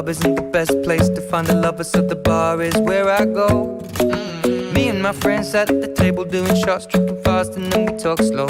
club isn't the best place to find a lover, so the bar is where I go. Me and my friends at the table doing shots, tripping fast, and then we talk slow.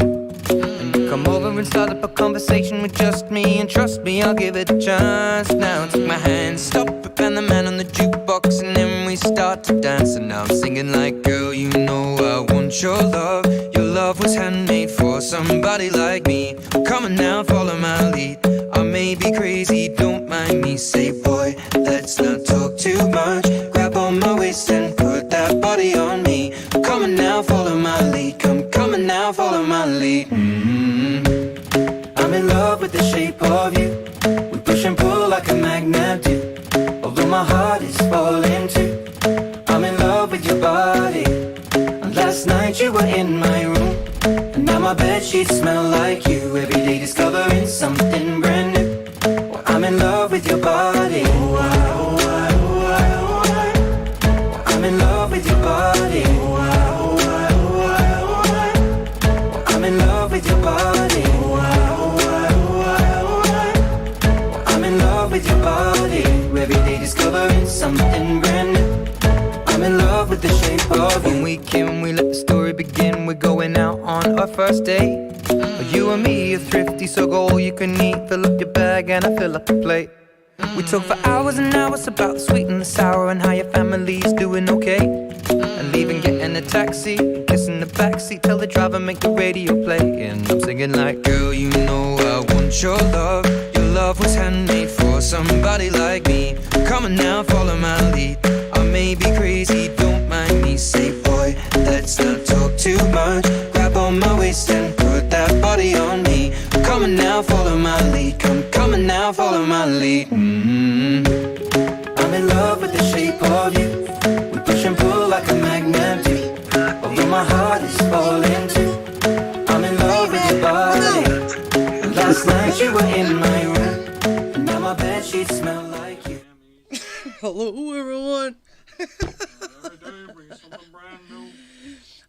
And you come over and start up a conversation with just me, and trust me, I'll give it a chance. Now take my hand, stop it, and the man on the jukebox, and then we start to dance. And now I'm singing like, girl, you know I want your love. Your love was handmade for somebody like me. Come on now, follow my lead. I may be crazy, don't mind me. Say, boy, let's not talk too much. Grab on my waist and put that body on me. Come on now, follow my lead. Come on now, follow my lead. I'm in love with the shape of you. We push and pull like a magnet do. Although my heart is falling too. I'm in love with your body. And last night you were in my room. And now my bedsheets smell like you. Every day discovering something brand new. Well, I'm in love with your body. Oh, I, oh, I, oh, I, oh, I. Well, I'm in love with your body. Oh, I, oh, I, oh, I, oh, I. Well, I'm in love with your body. Oh, I, oh, I, oh, I, oh, I. Well, I'm in love with your body. Every day discovering something brand new. I'm in love with the shape of you. When we came, we let the story begin. We're going out on our first date. You and me are thrifty, so go all you can eat. Fill up your bag and I fill up the plate. We talk for hours and hours about the sweet and the sour, and how your family's doing okay. And leaving, getting a taxi, kissing the backseat, tell the driver make the radio play. And I'm singing like, girl, you know I want your love. Your love was handmade for somebody like me. Come on now, follow my lead. I may be crazy, don't mind me. Say, boy, let's not talk too much. Grab on my waist and put that body on me. Come on now, follow my lead. Come on now, follow my lead. I'm in love with the shape of you. We push and pull like a magnet do. Although my heart is falling too. I'm in love with your body. And last night you were in my room. And now my bedsheets smell like you. Hello, everyone.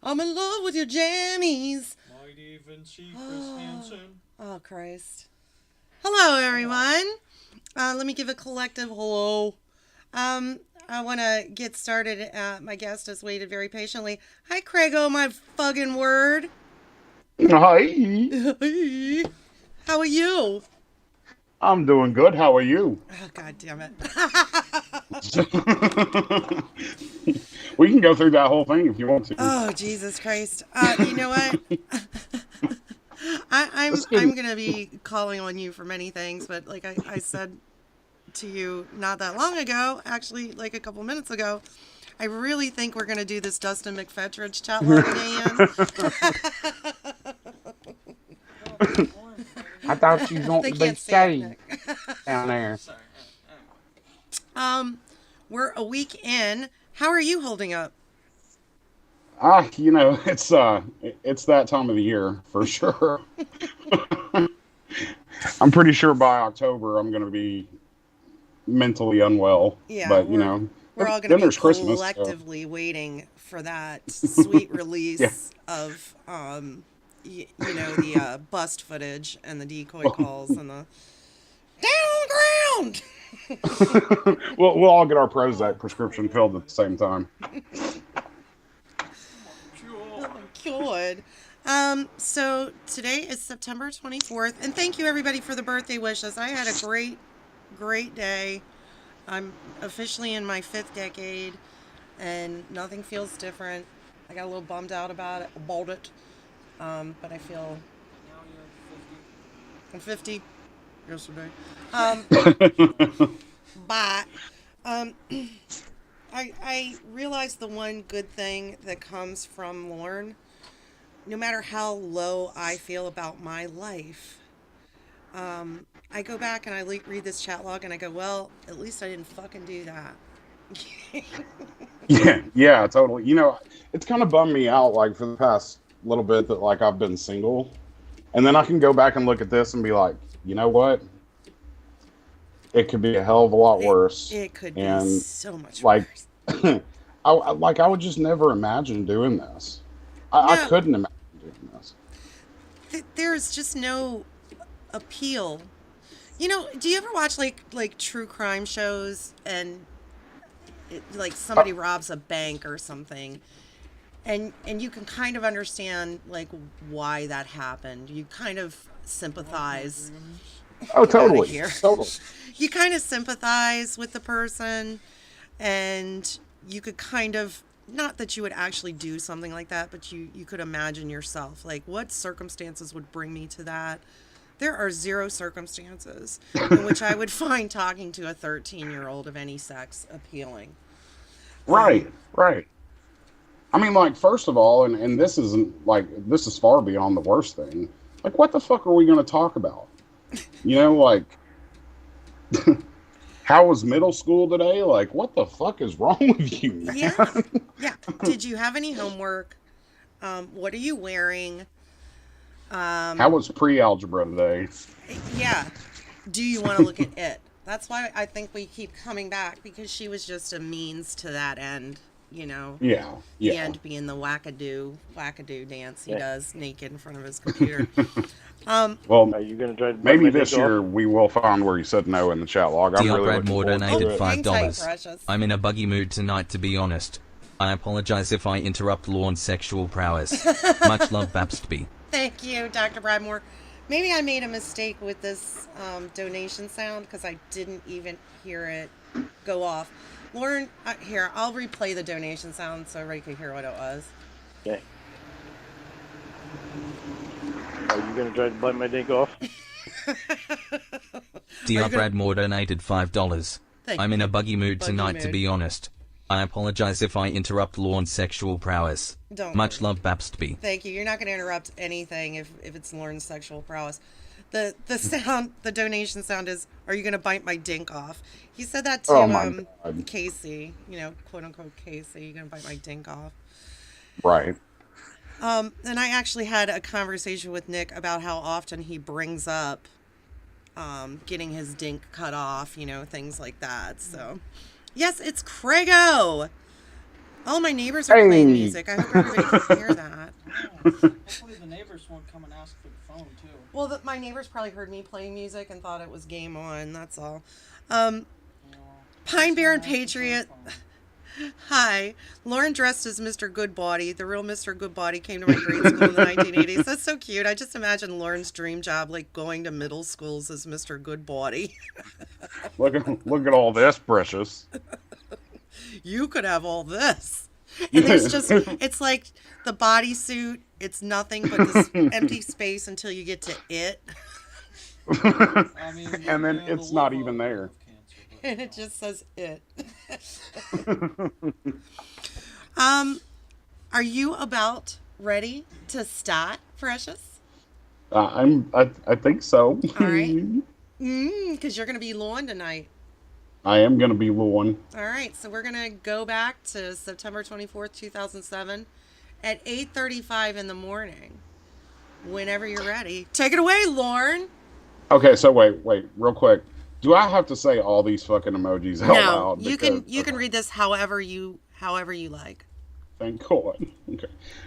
I'm in love with your jammies. Might even see Chris Hansen. Oh, Christ. Hello, everyone. Let me give a collective hello. I want to get started. My guest has waited very patiently. Hi, Craigo, my fucking word. Hi. How are you? I'm doing good. How are you? Oh, God damn it. We can go through that whole thing if you want to. Oh, Jesus Christ. You know what? I'm going to be calling on you for many things, but like I said to you not that long ago, actually like a couple minutes ago, I really think we're going to do this Dustin McFetridge chat log again. I thought you was going to be safe down there. We're a week in. How are you holding up? You know, it's that time of the year for sure. I'm pretty sure by October I'm going to be mentally unwell. Yeah, but you know, we're all going to be Christmas, collectively waiting for that sweet release of you know, the bust footage and the decoy calls and the down ground. We'll all get our Prozac prescription filled at the same time. Good. So today is September 24th, and thank you everybody for the birthday wishes. I had a great day. I'm officially in my 5th decade, and nothing feels different. I got a little bummed out about it, but I feel. Now you're 50. I'm 50 yesterday. But I realized the one good thing that comes from Lorne, no matter how low I feel about my life, I go back and I read this chat log and I go, well, at least I didn't fucking do that. Yeah, totally. You know, it's kind of bummed me out, like, for the past little bit that, like, I've been single. And then I can go back and look at this and be like, you know what? It could be a hell of a lot worse. It could be so much worse. Like, I would just never imagine doing this. I couldn't imagine doing this. There's just no appeal. You know, do you ever watch like true crime shows and like somebody robs a bank or something, and you can kind of understand like why that happened. You kind of sympathize. Oh, Get out of totally, here. totally. You kind of sympathize with the person, and you could kind of, not that you would actually do something like that, but you could imagine yourself like what circumstances would bring me to that. There are zero circumstances in which I would find talking to a 13-year-old of any sex appealing. Right, right. I mean, like, first of all, and this isn't like this is far beyond the worst thing. Like, what the fuck are we going to talk about? You know, like, how was middle school today? Like, what the fuck is wrong with you, man? Yeah. Yeah. Did you have any homework? What are you wearing? How was pre-algebra today? Yeah. Do you want to look at it? That's why I think we keep coming back, because she was just a means to that end, you know. Yeah, The yeah. end being the wackadoo dance he does naked in front of his computer. Um, Well, Are you gonna try to maybe my this dick off? year we will find where you said no in the chat log. I'm DR really looking Bradmore forward to donated it. hang tight, $5. precious. I'm in a buggy mood tonight, to be honest. I apologize if I interrupt Lorne's sexual prowess. Much love, Babstby. Thank you, Dr. Bradmore. Maybe I made a mistake with this donation sound because I didn't even hear it go off. Lauren, here, I'll replay the donation sound so everybody can hear what it was. Okay. Are you gonna try to bite my dick off? DR Bradmore donated $5. Thank I'm in you. a buggy mood Buggy tonight, to mood. be honest. I apologize if I interrupt Lorne's sexual prowess. Don't Much worry. love, Babstby. Thank you. You're not going to interrupt anything if it's Lauren's sexual prowess. The sound, the donation sound is, "Are you going to bite my dink off?" He said that to Oh, my God. Casey, you know, quote unquote Casey. "You going to bite my dink off?" Right. And I actually had a conversation with Nick about how often he brings up getting his dink cut off, you know, things like that. So, yes, it's Craigo. Oh, my neighbors are playing Hey. music. I hope everybody can hear that. Hopefully the neighbors won't come and ask for the phone too. Well, my neighbors probably heard me playing music and thought it was game on. That's all. You know, Pine Barren ask for the Patriot. phone. Hi. Lauren dressed as Mr. Goodbody. The real Mr. Goodbody came to my grade school in the 1980s. That's so cute. I just imagine Lauren's dream job, like going to middle schools as Mr. Goodbody. Look at all this, precious. You could have all this. And there's just, it's like the bodysuit. It's nothing but this empty space until you get to it. I mean, And then you know, it's the not liver even there. of cancer, but, And it just says it. Are you about ready to start, Precious? I think so. All right. Because you're going to be Lauren tonight. I am gonna be Lauren. All right, so we're going to go back to September 24th, 2007 at 8:35 in the morning. Whenever you're ready. Take it away, Lauren. Okay, so wait, real quick. Do I have to say all these fucking emojis out No, loud? you can Because- okay, read this however you like. Thank God. Okay.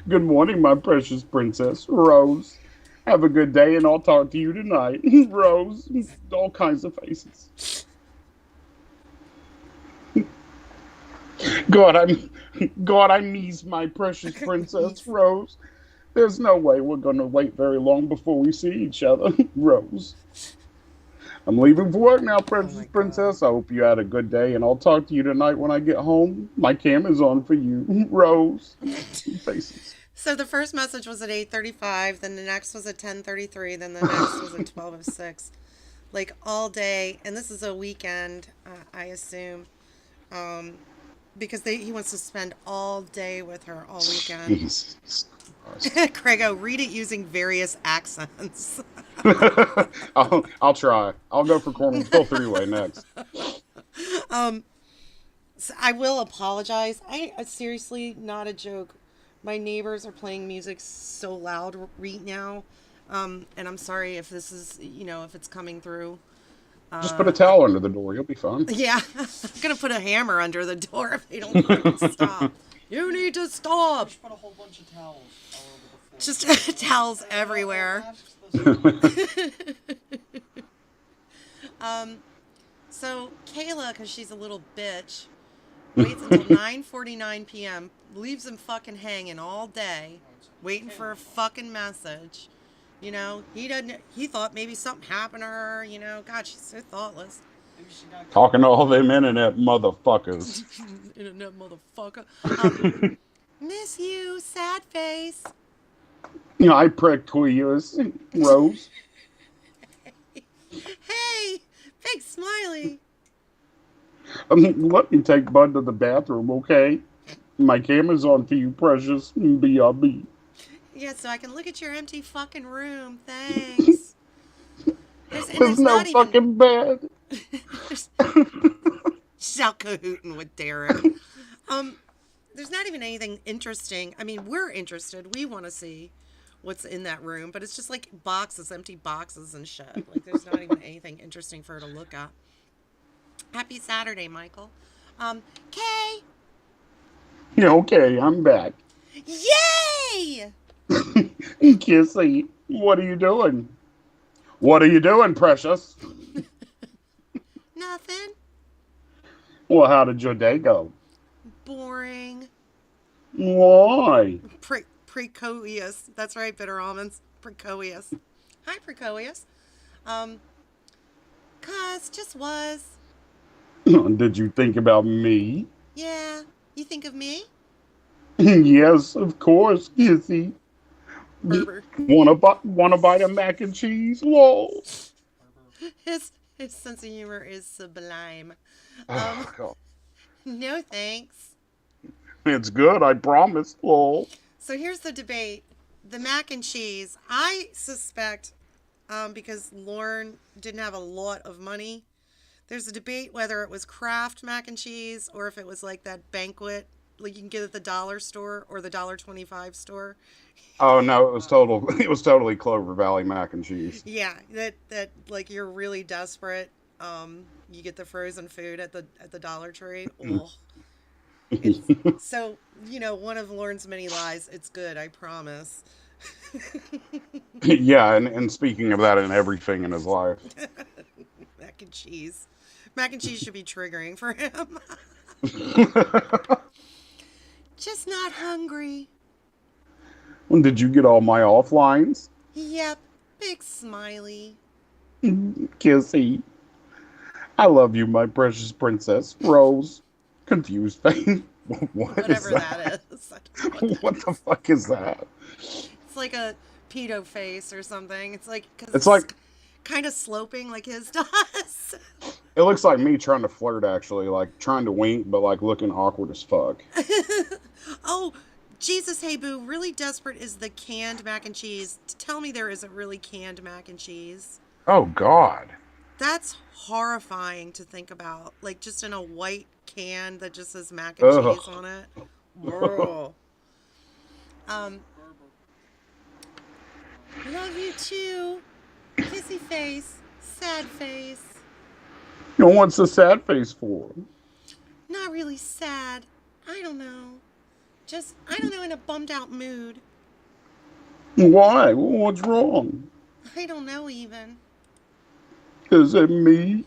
Good morning, my precious princess, Rose. Have a good day, and I'll talk to you tonight, Rose. All kinds of faces. God, I miss my precious princess, Rose. There's no way we're gonna wait very long before we see each other, Rose. I'm leaving for work now, precious princess. I hope you had a good day, and I'll talk to you tonight when I get home. My camera's on for you, Rose. Faces. So the first message was at 8:35, then the next was at 10:33, then the next was at 12:06. Like all day, and this is a weekend, I assume, because he wants to spend all day with her all weekend. Jesus Christ. Craigo, read it using various accents. I'll try. I'll go for Cornwall Three-Way next. So I will apologize. I seriously, not a joke. My neighbors are playing music so loud right now, and I'm sorry if this is, if it's coming through. Just put a towel under the door. You'll be fine. Yeah, I'm gonna put a hammer under the door if they don't want to stop. You need to stop. just put a whole bunch of towels all over the floor. Just towels everywhere. Masks, this- So Kayla, because she's a little bitch, waits until 9:49 p.m., leaves him fucking hanging all day, waiting for a fucking message. You know, he thought maybe something happened to her, you know. God, she's so thoughtless. Maybe she got Talking to all them internet motherfuckers. Internet motherfucker. Miss you, sad face. I pricked yours, Rose. Hey, big smiley. Let me take Bud to the bathroom, okay? My camera's on for you, precious. BRB. Yeah, so I can look at your empty fucking room. Thanks. There's There's no not even. fucking bed. She's out cahooting with Derek. There's not even anything interesting. I mean, we're interested. We want to see what's in that room, but it's just like boxes, empty boxes and shit. Like, there's not even anything interesting for her to look at. Happy Saturday, Michael. Kay! Yeah, okay, I'm back. Yay! Kissy, what are you doing? What are you doing, precious? Nothing. Well, how did your day go? Boring. Why? Precocious. That's right, bitter almonds. Precocious. Hi, Precocious. Cause just was. Did you think about me? Yeah. You think of me? Yes, of course, Kissy. Berber. Wanna bite of mac and cheese? Lol. His sense of humor is sublime. Oh, God. No thanks. It's good, I promise. Lol. So here's the debate. The mac and cheese. I suspect, because Lauren didn't have a lot of money, there's a debate whether it was Kraft mac and cheese or if it was like that banquet, like you can get at the dollar store or the $1.25 store. Oh no, it was totally Clover Valley mac and cheese. Yeah, that like you're really desperate. You get the frozen food at the Dollar Tree. Oh. So, you know, one of Lauren's many lies. It's good, I promise. Yeah, and speaking of that in everything in his life. Mac and cheese. Mac and cheese should be triggering for him. Just not hungry. Did you get all my offlines? Yep, big smiley. Kissy. I love you, my precious princess. Rose. Confused face. Whatever that is. I don't know what What the fuck is that? It's like a pedo face or something. It's like, cause It's like kind of sloping like his does. it looks like me trying to flirt, actually, like trying to wink, but like looking awkward as fuck. Oh, Jesus, hey boo, really desperate is the canned mac and cheese. Tell me there isn't really canned mac and cheese. Oh God. That's horrifying to think about. Like just in a white can that just says mac and Ugh. cheese on it. Bro. Love you too. Kissy face. Sad face. What's the sad face for? Not really sad. I don't know. Just, I don't know, in a bummed out mood. Why? What's wrong? I don't know even. Is it me?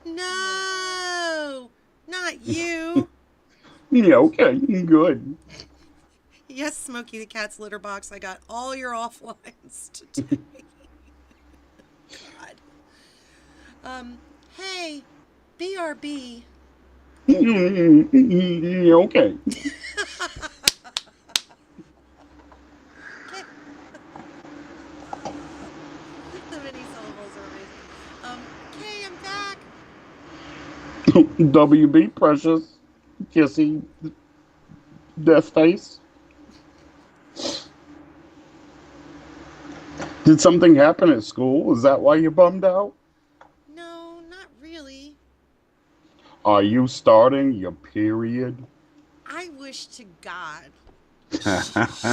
No! Not you! Yeah, okay, good. Yes, Smokey the Cat's litter box. I got all your offlines today. God. Hey, BRB. Yeah, okay. The many syllables are amazing. Kay, I'm back. WB, precious. Kissy. Death face. Did something happen at school? Is that why you bummed out? No, not really. Are you starting your period? I wish to God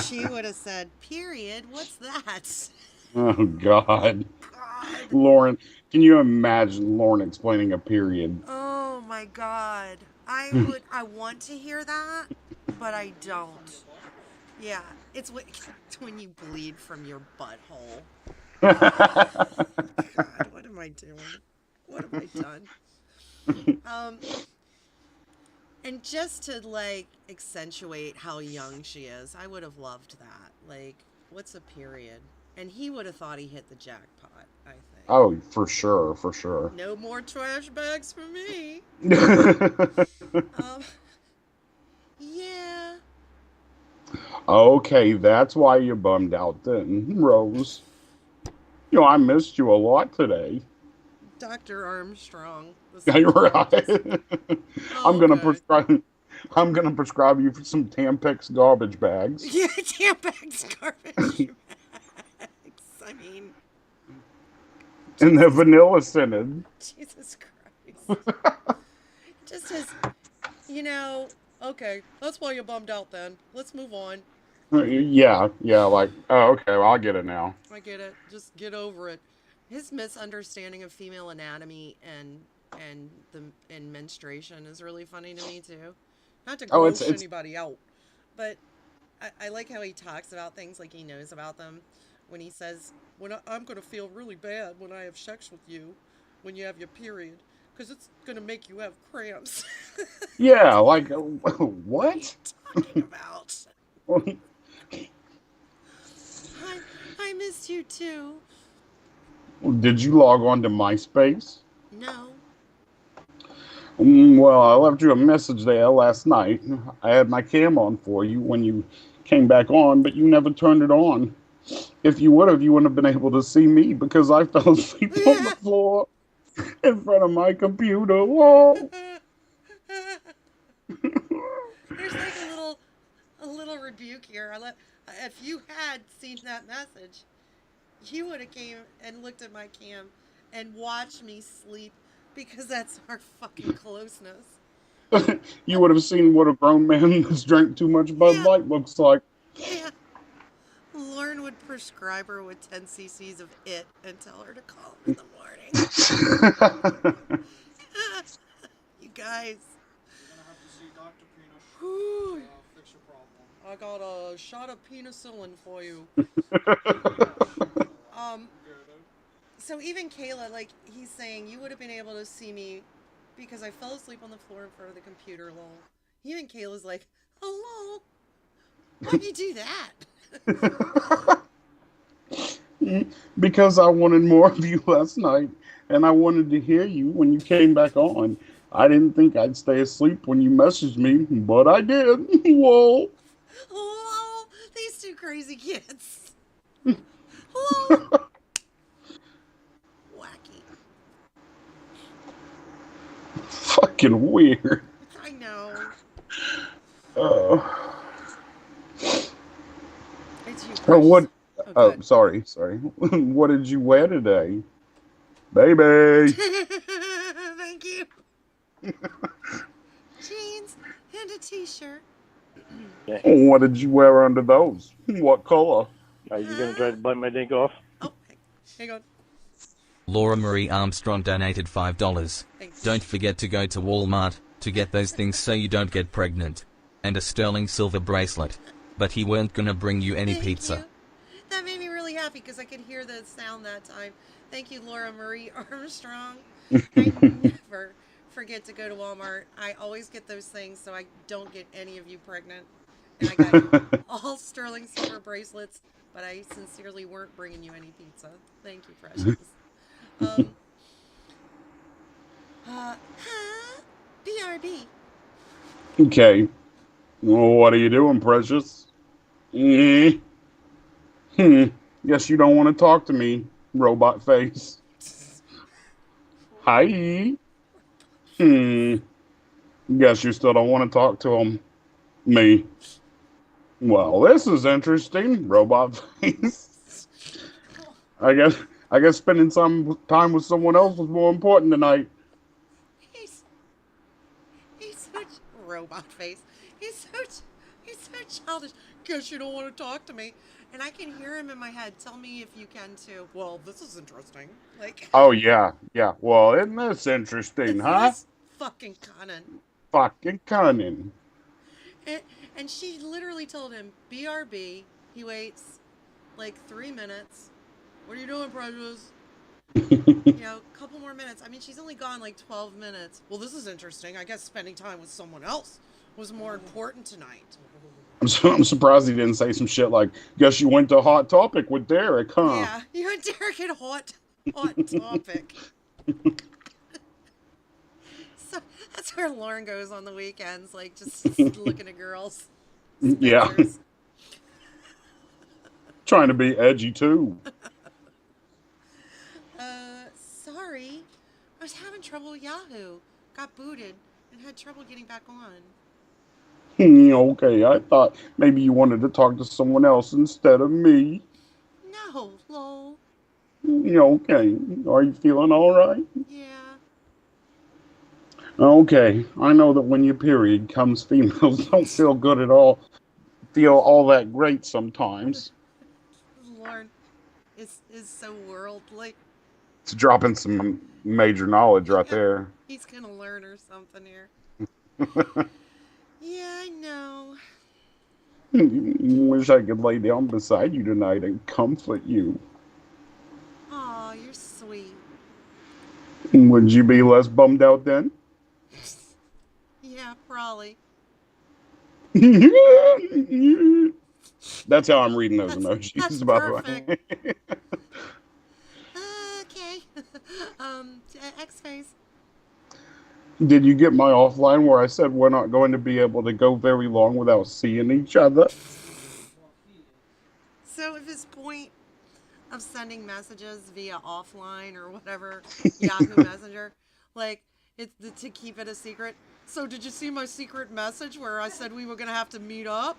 she would have said, period. What's that? Oh, God. God. Lauren, can you imagine Lauren explaining a period? Oh my God. I want to hear that, but I don't. Yeah, it's when you bleed from your butthole. God, what am I doing? What have I done? And just to like accentuate how young she is, I would have loved that. Like, what's a period? And he would have thought he hit the jackpot, I think. Oh, for sure, for sure. No more trash bags for me. Yeah. Okay, that's why you're bummed out then, Rose. You know, I missed you a lot today. Dr. Armstrong. the You're psychologist. right. Oh, I'm gonna okay. prescribe. I'm gonna prescribe you for some Tampax garbage bags. Yeah, Tampax garbage bags. I mean, And they're vanilla scented. Jesus Christ. Just as, okay, that's why you're bummed out then. Let's move on. Yeah, like, oh, okay, well, I get it now. I get it. Just get over it. His misunderstanding of female anatomy and menstruation is really funny to me too. Not to Oh, gross it's anybody out, but I like how he talks about things like he knows about them. When he says, I'm going to feel really bad when I have sex with you, when you have your period, because it's going to make you have cramps. yeah, like, what? What are you talking about? I missed you too. Did you log on to MySpace? No. Well, I left you a message there last night. I had my cam on for you when you came back on, but you never turned it on. If you would have, you wouldn't have been able to see me because I fell asleep on the floor in front of my computer. Whoa! There's like a little rebuke here. If you had seen that message, you would have came and looked at my cam and watched me sleep because that's our fucking closeness. You would have seen what a grown man who's drank too much Bud Yeah. Light looks like. Yeah. Lauren would prescribe her with 10 cc's of it and tell her to call him in the morning. You guys. You're gonna have to see Dr. Peanut Whew. to fix your problem. I got a shot of penicillin for you. So even Kayla, like, he's saying, you would have been able to see me because I fell asleep on the floor in front of the computer, lol. Even Kayla's like, oh, lol. Why'd you do that? Because I wanted more of you last night, and I wanted to hear you when you came back on. I didn't think I'd stay asleep when you messaged me, but I did. Whoa. Lol. These two crazy kids. Lol. Wacky. Fucking weird. I know. It's you. Well, what? Oh, good. sorry. What did you wear today? Baby. Thank you. Jeans and a t-shirt. What did you wear under those? What color? Are you gonna try to bite my dink off? Oh, hang on. Laura Marie Armstrong donated $5. Thanks. Don't forget to go to Walmart to get those things so you don't get pregnant. And a sterling silver bracelet. But he weren't gonna bring you any Thank pizza. you. That made me really happy because I could hear the sound that time. Thank you, Laura Marie Armstrong. I never forget to go to Walmart. I always get those things so I don't get any of you pregnant. And I got you all sterling silver bracelets, but I sincerely weren't bringing you any pizza. Thank you, precious. BRB. Okay. Well, what are you doing, precious? Guess you don't want to talk to me, robot face. Hi. Guess you still don't want to talk to him. Me. Well, this is interesting, robot face. I guess spending some time with someone else was more important tonight. He's such robot face. He's so childish. Guess you don't want to talk to me. And I can hear him in my head. Tell me if you can too. Well, this is interesting. Like, Oh yeah. Well, isn't this interesting, huh? this fucking cunning. Fucking cunning. And she literally told him, BRB. He waits like 3 minutes. What are you doing, Precious? couple more minutes. I mean, she's only gone like 12 minutes. Well, this is interesting. I guess spending time with someone else was more important tonight. I'm surprised he didn't say some shit like, "Guess you went to Hot Topic with Derek, huh?" Yeah, you and Derek had hot topic. So that's where Lauren goes on the weekends, like just looking at girls. Yeah. Spencer's. Trying to be edgy too. Sorry. I was having trouble with Yahoo. Got booted and had trouble getting back on. Okay, I thought maybe you wanted to talk to someone else instead of me. No, lol. Okay, are you feeling all right? Yeah. Okay, I know that when your period comes, females don't feel good at all. Feel all that great sometimes. Lauren is so worldly. It's dropping some major knowledge right there. He's gonna learn or something here. Yeah, I know. Wish I could lay down beside you tonight and comfort you. Aw, you're sweet. Would you be less bummed out then? Yeah, probably. That's how I'm reading those emojis, That's by the way. perfect. Okay. X-Face. Did you get my offline where I said we're not going to be able to go very long without seeing each other? So if his point of sending messages via offline or whatever, Yahoo Messenger, like, it's to keep it a secret. So did you see my secret message where I said we were going to have to meet up?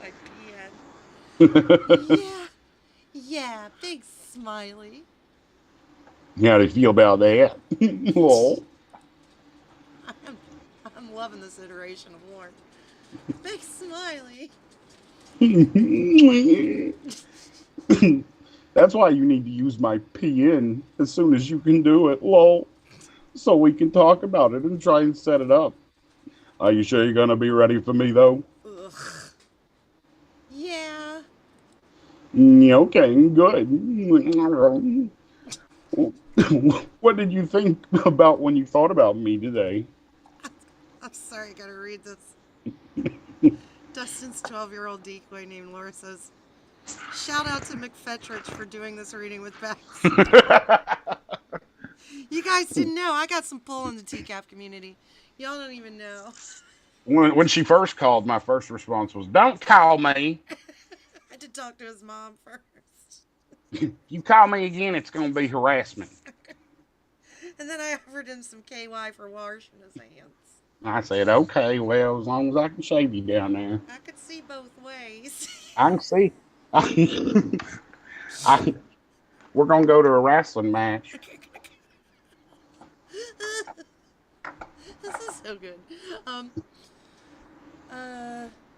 Like, yeah. Yeah, big smiley. How do you feel about that? Lol. I'm loving this iteration of Lauren. Big smiley. That's why you need to use my PN as soon as you can do it, lol. So we can talk about it and try and set it up. Are you sure you're gonna be ready for me though? Ugh. Yeah. Okay, good. What did you think about when you thought about me today? I'm sorry, I gotta read this. Dustin's 12-year-old decoy named Laura says, "Shout out to McFetrich for doing this reading with Bex." You guys didn't know. I got some pull in the TCAP community. Y'all don't even know. When she first called, my first response was, "Don't call me. I had to talk to his mom first. You call me again, it's going to be harassment." And then I offered him some KY for washing his hands. I said, "Okay, well, as long as I can shave you down there." I could see both ways. I can see. We're going to go to a wrestling match. This is so good.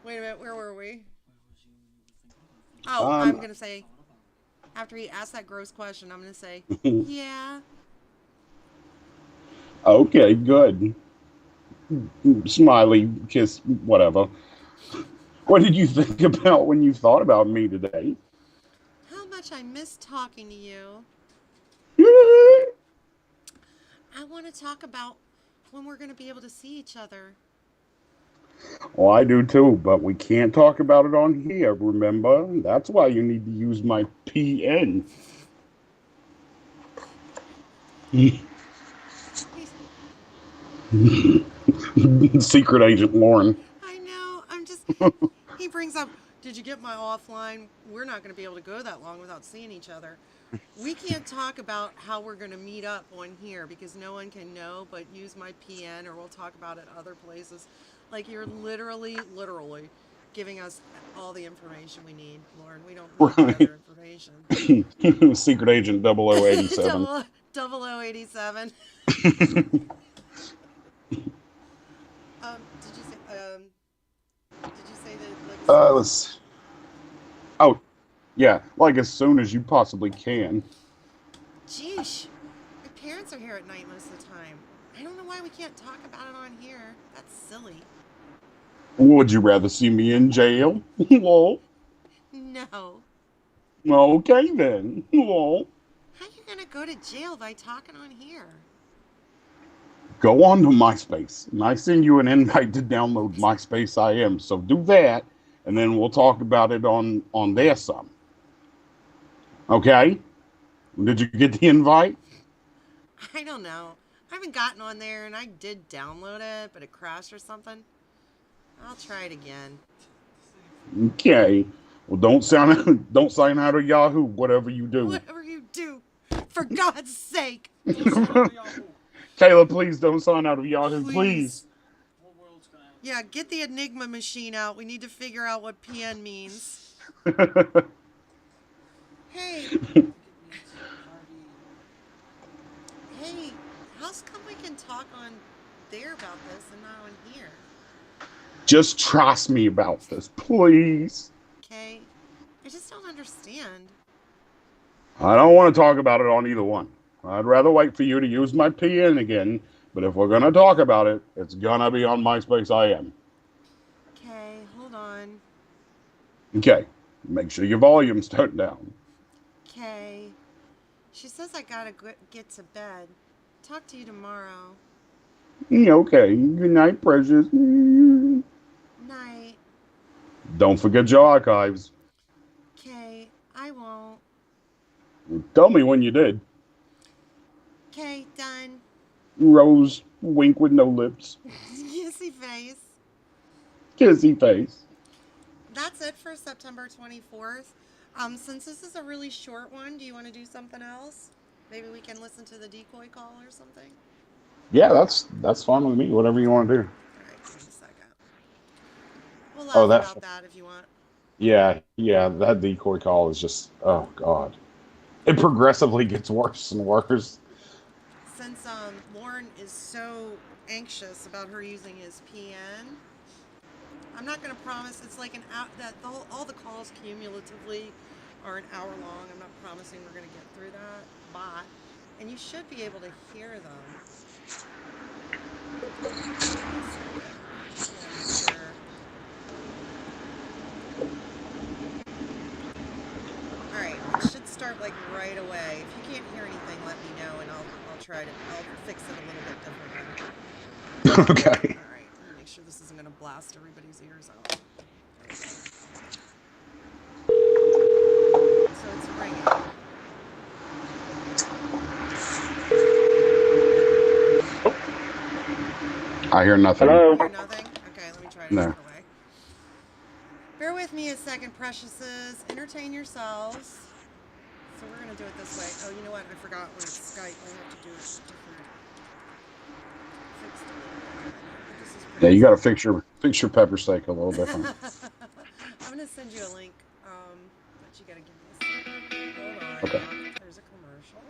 Wait a minute, where were we? Oh, I'm gonna say, after he asked that gross question, I'm gonna say, yeah. Okay, good. Smiley, kiss, whatever. What did you think about when you thought about me today? How much I miss talking to you. I want to talk about when we're gonna be able to see each other. Well, I do too, but we can't talk about it on here, remember? That's why you need to use my PN. Secret Agent Lauren. I know. I'm just. He brings up, "Did you get my offline? We're not going to be able to go that long without seeing each other. We can't talk about how we're going to meet up on here because no one can know, but use my PN or we'll talk about it other places." Like, you're literally giving us all the information we need, Lauren. We don't need the other information. Secret Agent 0087. 0087. Did you say that, like, Let's. Oh, yeah, like as soon as you possibly can. Jeesh, my parents are here at night most of the time. I don't know why we can't talk about it on here. That's silly. Would you rather see me in jail? Lol. No. Okay then. Well, How you gonna go to jail by talking on here? go on to MySpace, and I send you an invite to download MySpace IM. So do that, and then we'll talk about it on there some. Okay? Did you get the invite? I don't know. I haven't gotten on there, and I did download it, but it crashed or something. I'll try it again. Okay. Well, don't sign out of Yahoo. Whatever you do. Whatever you do, for God's sake. Kayla, please don't sign out of Yahoo, please. What world's gonna have Yeah, get the Enigma machine out. We need to figure out what PN means. Hey, hey, how's come we can talk on there about this and not on here? Just trust me about this, please. Okay? I just don't understand. I don't want to talk about it on either one. I'd rather wait for you to use my PN again, but if we're going to talk about it, it's going to be on MySpace IM. Okay, hold on. Okay. Make sure your volume's turned down. Okay. She says I gotta get to bed. Talk to you tomorrow. Okay. Good night, precious. Don't Night. forget your archives. Okay, I won't. Tell me when you did. Okay, done. Rose, wink with no lips. Kissy face. Kissy face. That's it for September 24th. Since this is a really short one, do you want to do something else? Maybe we can listen to the decoy call or something? Yeah, that's fine with me. Whatever you want to do. Alright, give me a second. We'll laugh about that if you want. Yeah, that decoy call is just, oh God. It progressively gets worse and worse. Since Lauren is so anxious about her using his PN, I'm not going to promise it's like an hour, that all the calls cumulatively are an hour long. I'm not promising we're going to get through that, but, and you should be able to hear them. Yeah, sure. Alright, it should start like right away. If you can't hear anything, let me know and I'll fix it a little bit differently. Okay. Alright, let me make sure this isn't going to blast everybody's ears out. So it's ringing. I hear nothing. Hello? Hear nothing? Okay, let me try it No. another way. Bear with me a second, preciouses. Entertain yourselves. So we're going to do it this way. Oh, you know what? I forgot when it's Skype. I have to do it different. Fixed it a little bit. But this is Yeah, pretty you got to fix your pepper steak a little different. I'm gonna send you a link, but you gotta give me a second. Hold on. Okay. There's a commercial.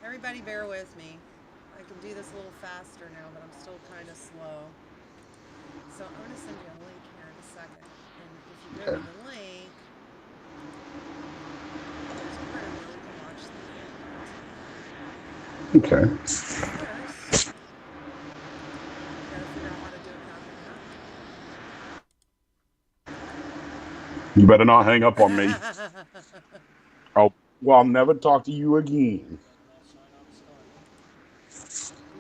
Everybody bear with me. I can do this a little faster now, but I'm still kind of slow. So I'm gonna send you a link here in a second. And if you go to the link, there's a room where you can watch the video. Okay. First, you gotta figure out how to do it You better not hang up on me. Oh, well, I'll never talk to you again.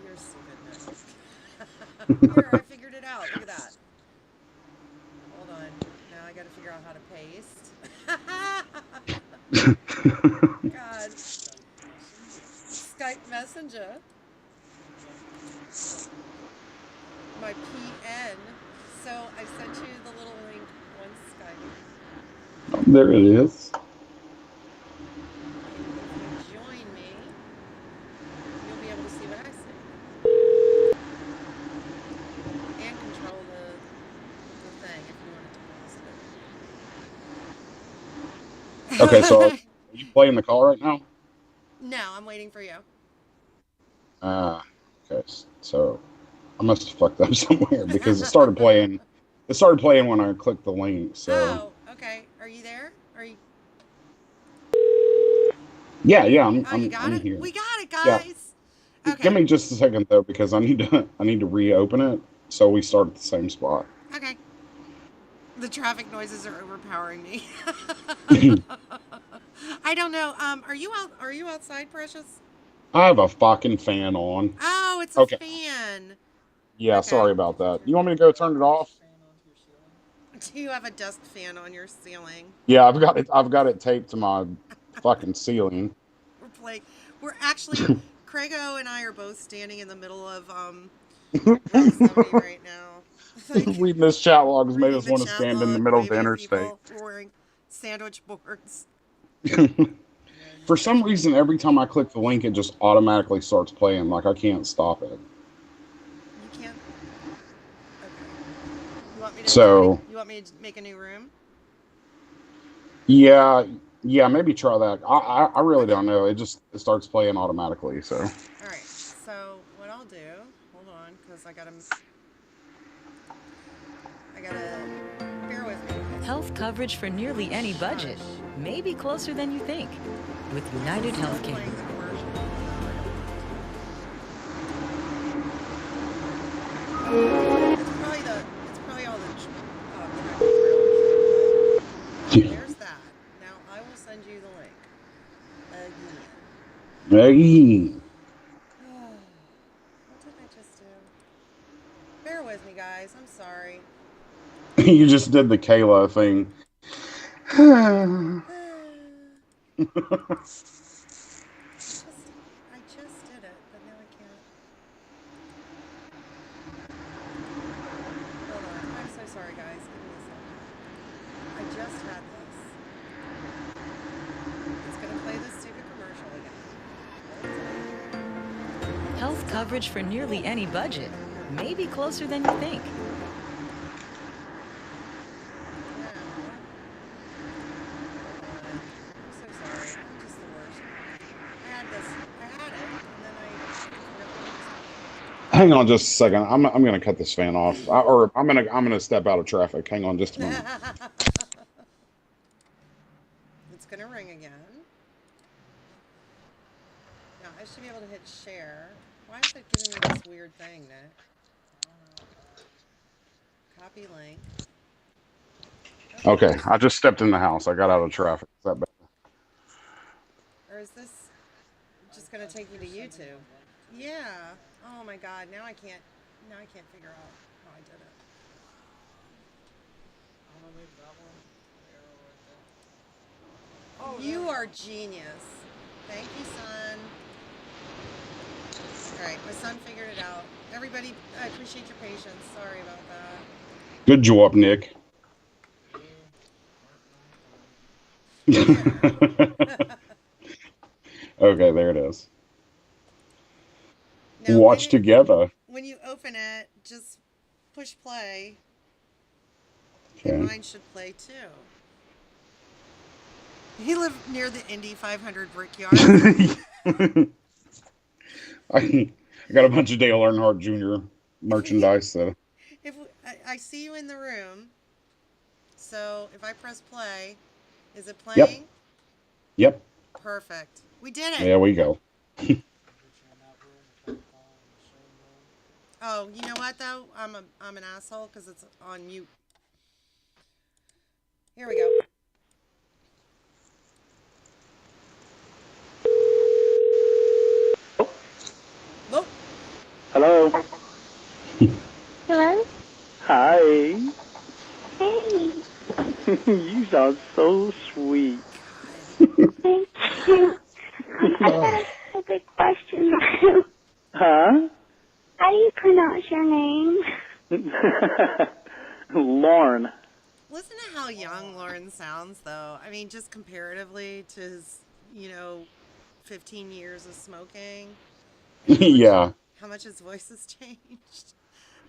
You're so good, Nick. Here, I figured it out. Look at that. Hold on. Now I gotta figure out how to paste. God. Skype Messenger. My PN. So I sent you the little link on Skype. There it is. And if you join me, you'll be able to see what I see. And control the thing if you want it to pause it. Okay, so are you playing the call right now? No, I'm waiting for you. Okay, so I must have fucked up somewhere because it started playing. It started playing when I clicked the link. So Oh, okay. Are you there? Are you? yeah, Oh, I'm you got I'm it. here. We got it, Yeah. guys. Okay. Give me just a second though because I need to reopen it so we start at the same spot. Okay. The traffic noises are overpowering me. I don't know. Are you out? Are you outside, Precious? I have a fucking fan on. Oh, it's a Okay. fan. Yeah, Okay. sorry about that. You want me to go turn it off? Do you have a dust fan on your ceiling? Yeah, I've got it taped to my fucking ceiling. We're playing. We're actually. Craigo and I are both standing in the middle of Route 70 right now. Like, Reading this chat log has made reading us the want to chat stand in the log, middle of the waving at interstate. people. We're wearing sandwich boards. For some reason, every time I click the link, it just automatically starts playing. Like I can't stop it. You can't. Okay. You want me to? So You want me to make a new room? yeah, maybe try that. I really don't know. It starts playing automatically. So All right. So what I'll do? Hold on, because I gotta. Bear with me. Health coverage for nearly any budget, maybe closer than you think. With United Healthcare. Playing the commercial. It's probably all the tractor trailers. There's that. Now I will send you the link again. hey, What did I just do? Bear with me, guys. I'm sorry. you just did the Kayla thing. I just did it, but now I can't. Hold on. I'm so sorry, guys. Give me a second. I just had this. It's gonna play this stupid commercial again. Health coverage for nearly any budget, maybe closer than you think. I'm so sorry. I'm just the worst. I had it, and then Hang on just a second. I'm gonna cut this fan off, I'm gonna step out of traffic. Hang on just a moment. It's gonna ring again. Now I should be able to hit share. Why is it giving me this weird thing, Nick? Copy link. Okay, I just stepped in the house. I got out of traffic. Is that better? Or is this just gonna take you to YouTube? Yeah. Oh my God. Now I can't figure out how I did it. You are genius. Thank you, son. All right, my son figured it out. Everybody, I appreciate your patience. Sorry about that. Good job, Nick. Okay, there it is. Now, Watch together. When you open it, just push play. Okay. And mine should play too. He lived near the Indy 500 Brickyard. I got a bunch of Dale Earnhardt Jr. merchandise. So. If I see you in the room, so if I press play, is it playing? Yep. Perfect. We did it. There we go. Oh, you know what though? I'm an asshole because it's on mute. Here we go. Whoa. Hello. Hello? Hi. Hey. You sound so sweet. Thank you. I got a big question. Huh? How do you pronounce your name? Lauren. Listen to how young Lauren sounds, though. I mean, just comparatively to his, 15 years of smoking. Yeah. How much his voice has changed.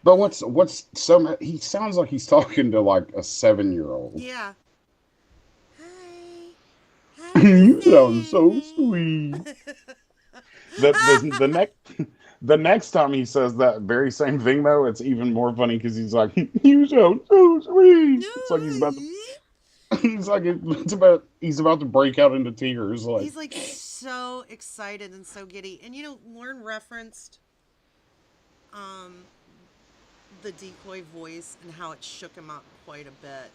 But what's so he sounds like he's talking to like a 7-year-old. Yeah. Hi. You sound so sweet. The next time he says that very same thing though, it's even more funny because he's like, "You sound so sweet." It's like he's about to break out into tears. Like He's like so excited and so giddy. And Lauren referenced the decoy voice and how it shook him up quite a bit.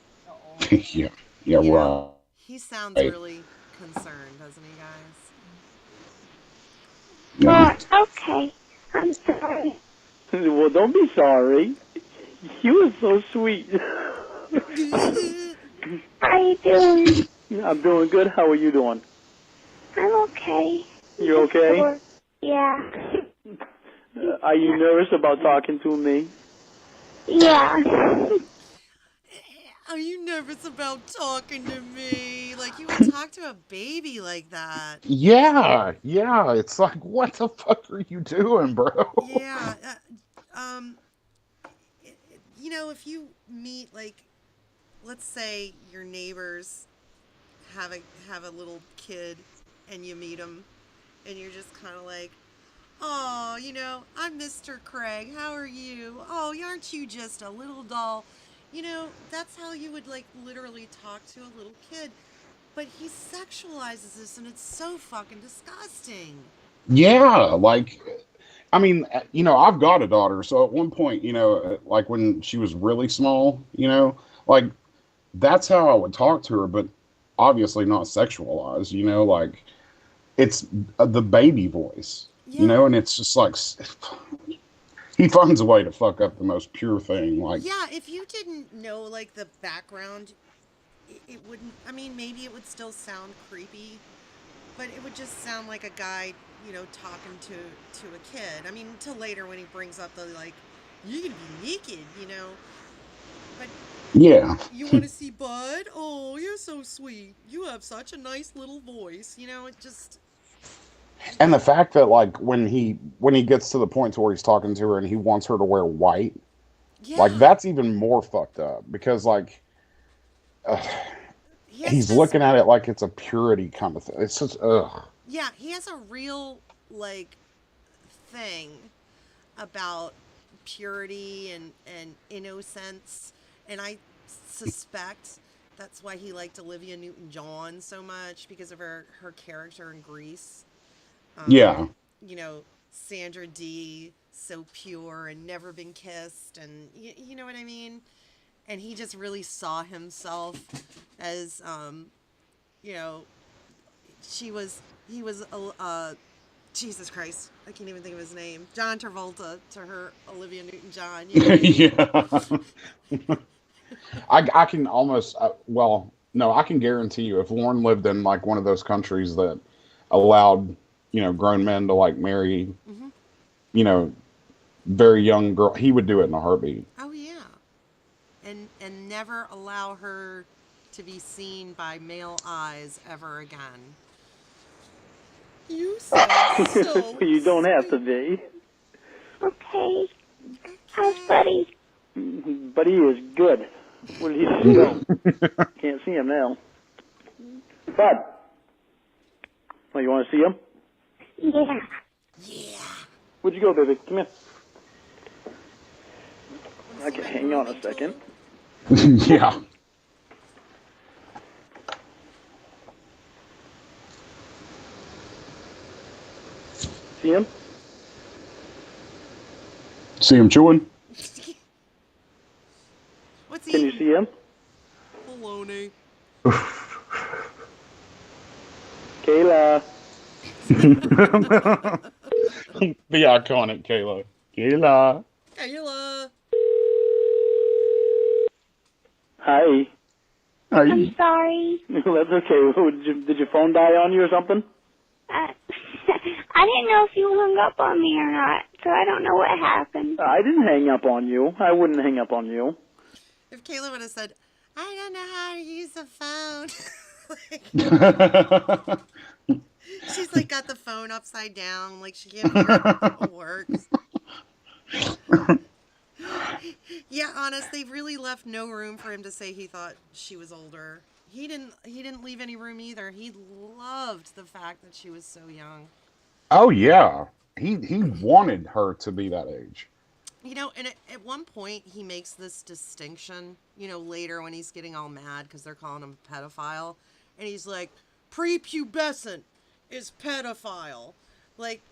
Yeah, yeah, You right. know, he sounds Right. really concerned, doesn't he, guys? Yeah. Okay. I'm sorry. Well, don't be sorry. You were so sweet. How are you doing? I'm doing good. How are you doing? I'm okay. You okay? Sure. Yeah. Are you nervous about talking to me? Yeah. Are you nervous about talking to me? Like, you would talk to a baby like that. Yeah, yeah. It's like, what the fuck are you doing, bro? Yeah. You know, if you meet, like, let's say your neighbors have a little kid and you meet him and you're just kind of like, oh, you know, I'm Mr. Craig. How are you? Oh, aren't you just a little doll? You know, that's how you would, like, literally talk to a little kid. But he sexualizes this, and it's so fucking disgusting. Yeah, like, I mean, I've got a daughter, so at one point, like when she was really small, like that's how I would talk to her, but obviously not sexualized, like it's the baby voice, Yeah. and it's just like he finds a way to fuck up the most pure thing, like, Yeah, if you didn't know, like, the background, it wouldn't, I mean, maybe it would still sound creepy, but it would just sound like a guy, you know, talking to a kid. I mean, until later when he brings up the, like, you can be naked, you know. But yeah. you want to see Bud? Oh, you're so sweet. You have such a nice little voice. You know, it just. And the fact that like when he gets to the point to where he's talking to her and he wants her to wear white, Yeah. like that's even more fucked up because like He has he's this- looking at it like it's a purity kind of thing. It's just ugh. Yeah, he has a real, like, thing about purity and innocence. And I suspect that's why he liked Olivia Newton-John so much, because of her character in Grease. Yeah. You know, Sandra Dee, so pure and never been kissed, and you know what I mean? And he just really saw himself as, you know, he was, Jesus Christ, I can't even think of his name. John Travolta to her Olivia Newton-John. You know what I mean? Yeah. I can almost well, no, I can guarantee you if Lauren lived in like one of those countries that allowed, grown men to like marry, very young girl, he would do it in a heartbeat. Oh yeah. And never allow her to be seen by male eyes ever again. You sound so You don't have to be. Okay. How's Buddy? But he is good. Where did he go? Can't see him now. Bud. Oh, you want to see him? Yeah. Yeah. Where'd you go, baby? Come here. Okay, hang on a second. Yeah. See him? See him chewing? What's he? Can you see him? Baloney. Kayla. The iconic Kayla. Kayla. Kayla. Hi. I'm sorry. That's okay. Did your phone die on you or something? I didn't know if you hung up on me or not, so I don't know what happened. I didn't hang up on you. I wouldn't hang up on you. If Kayla would have said, I don't know how to use the phone. She's like got the phone upside down, like she can't figure out how it works. Yeah, honest, they really left no room for him to say he thought she was older. He didn't leave any room either. He loved the fact that she was so young. Oh yeah. He wanted her to be that age. You know, and at one point he makes this distinction, later when he's getting all mad because they're calling him a pedophile. And he's like, prepubescent is pedophile. Like,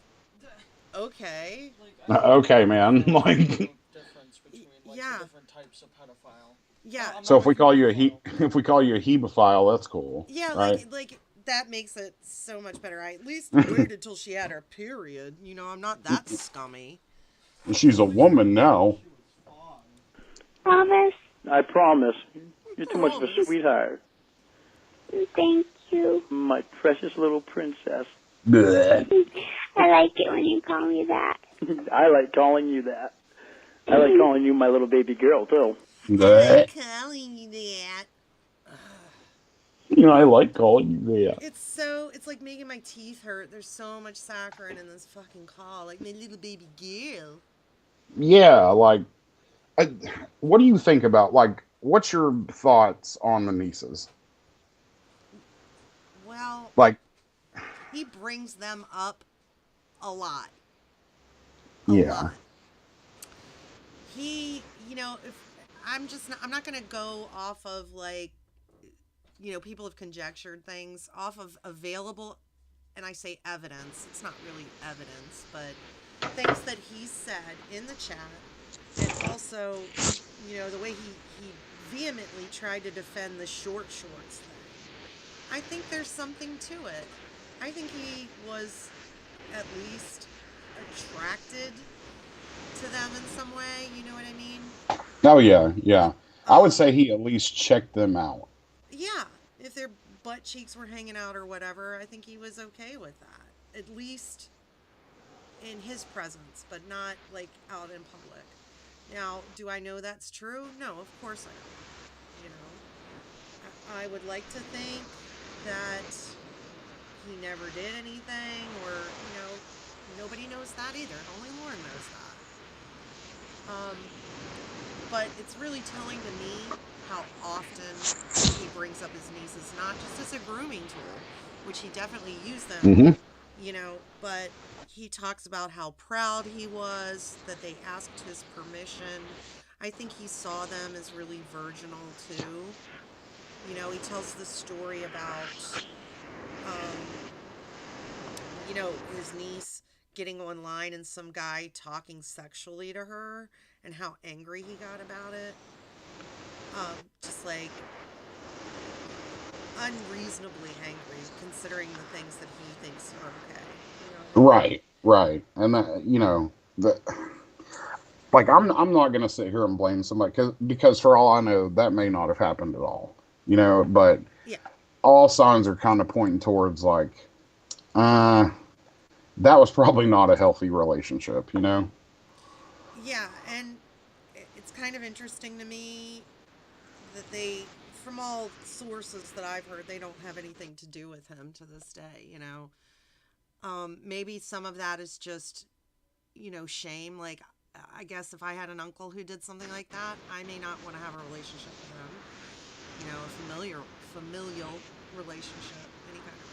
okay. Okay, man. Like, Difference between Yeah. the different types of pedophile. Yeah. I'm So not if we with call you a hebephile. if we call you a hebephile, that's cool. Yeah, right? like that makes it so much better. I at least waited until she had her period. You know, I'm not that scummy. She's a woman now. She was fine. Promise. I promise. You're too much of a Promise. sweetheart. Thank you. My precious little princess. Bleh. I like it when you call me that. I like calling you that. I like calling you my little baby girl, too. Bleh. Calling you that. You know, I like calling you that. It's like making my teeth hurt. There's so much saccharin in this fucking call. Like my little baby girl. Yeah, like, what do you think about, like, what's your thoughts on the nieces? Well, Like, he brings them up a lot. yeah. Lot. He, if I'm not going to go off of like, people have conjectured things off of available, and I say evidence. It's not really evidence, but things that he said in the chat, and also, the way he vehemently tried to defend the short shorts thing. I think there's something to it. I think he was at least attracted to them in some way. You know what I mean? Oh, yeah, yeah. I would say he at least checked them out. Yeah, if their butt cheeks were hanging out or whatever, I think he was okay with that. At least in his presence, but not like out in public. Now, do I know that's true? No, of course I don't. I would like to think that he never did anything, or nobody knows that either. Only Lauren knows that. But it's really telling to me how often he brings up his nieces, not just as a grooming tool, which he definitely used them, but he talks about how proud he was that they asked his permission. I think he saw them as really virginal too. He tells the story about, his niece getting online and some guy talking sexually to her and how angry he got about it. Just like unreasonably angry considering the things that he thinks are okay. Right. And that, like, I'm not going to sit here and blame somebody because for all I know, that may not have happened at all, but Yeah. all signs are kind of pointing towards like, that was probably not a healthy relationship, Yeah, and it's kind of interesting to me that they, from all sources that I've heard, they don't have anything to do with him to this day, Maybe some of that is just, shame. Like, I guess if I had an uncle who did something like that, I may not want to have a relationship with him. A familial relationship, any kind of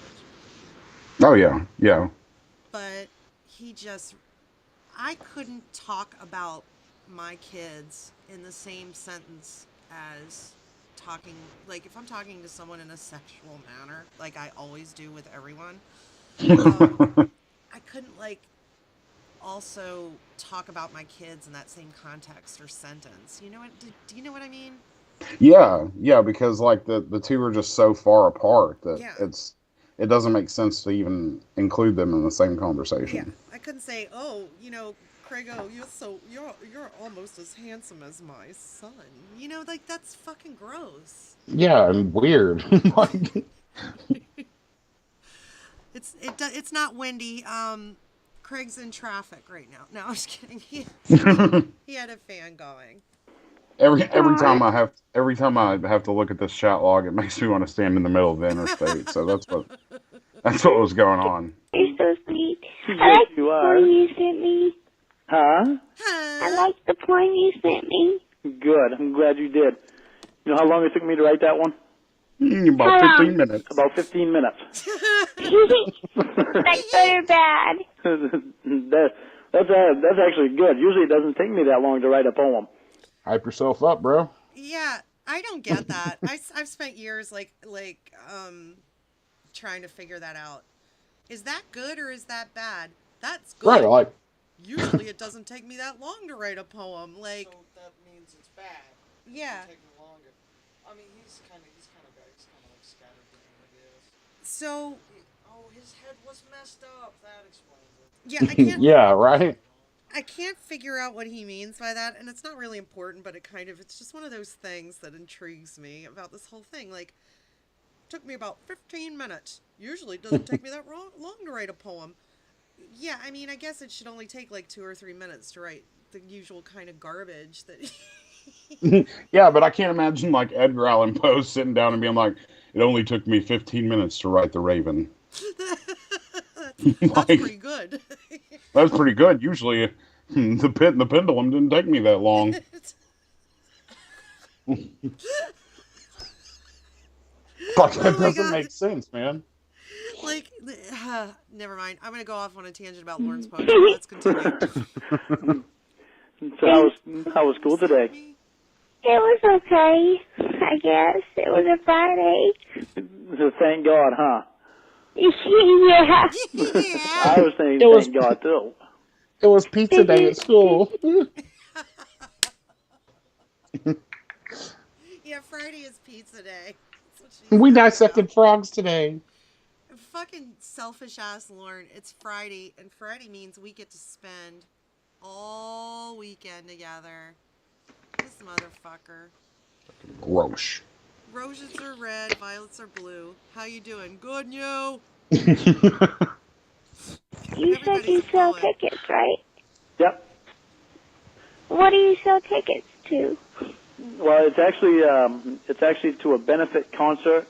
relationship. Oh, yeah. But I couldn't talk about my kids in the same sentence as talking, like if I'm talking to someone in a sexual manner, like I always do with everyone, I couldn't like also talk about my kids in that same context or sentence. Do you know what I mean? Yeah, because like the two are just so far apart that Yeah. it doesn't make sense to even include them in the same conversation. Yeah, I couldn't say, oh, Craigo, you're almost as handsome as my son. Like that's fucking gross. Yeah, and weird. Like, It's not windy. Craig's in traffic right now. No, I'm just kidding. He had a fan going. every time I have to look at this chat log, it makes me want to stand in the middle of the interstate. So that's what was going on. You're so sweet. Yes, I like you the are. porn you sent me. Huh? I like the porn you sent me. Good. I'm glad you did. You know how long it took me to write that one? About 15 minutes. About 15 minutes. That's good or bad? That's actually good. Usually it doesn't take me that long to write a poem. Hype yourself up, bro. Yeah, I don't get that. I've spent years like trying to figure that out. Is that good or is that bad? That's good. Right, like, Usually it doesn't take me that long to write a poem. Like, So that means it's bad. yeah. It's taking longer. I mean, he's kind of like scatterbrained, I guess. So Oh, his head was messed up. That explains it. yeah, Yeah, right. I can't figure out what he means by that, and it's not really important, but it's just one of those things that intrigues me about this whole thing. Like, took me about 15 minutes. Usually it doesn't take me that long to write a poem. Yeah, I mean, I guess it should only take like 2 or 3 minutes to write the usual kind of garbage that. Yeah, but I can't imagine like Edgar Allan Poe sitting down and being like, "It only took me 15 minutes to write The Raven." That's Like, pretty good. that's pretty good. Usually, The Pit and the Pendulum didn't take me that long. Fuck, that Oh my doesn't God. make sense, man. Like, never mind. I'm gonna go off on a tangent about Lauren's poetry. Let's continue. So how was school today? It was okay, I guess. It was a Friday. So thank God, huh? Yeah. I was saying It was- thank God too. It was pizza day at school. Yeah, Friday is pizza day. That's what she We said. dissected frogs today. Fucking selfish ass Lauren. It's Friday, and Friday means we get to spend all weekend together. This motherfucker. Gross. Roses are red, violets are blue. How you doing? Good, and you? You said Everybody's you a sell poet. tickets, right? Yep. What do you sell tickets to? Well, it's actually to a benefit concert.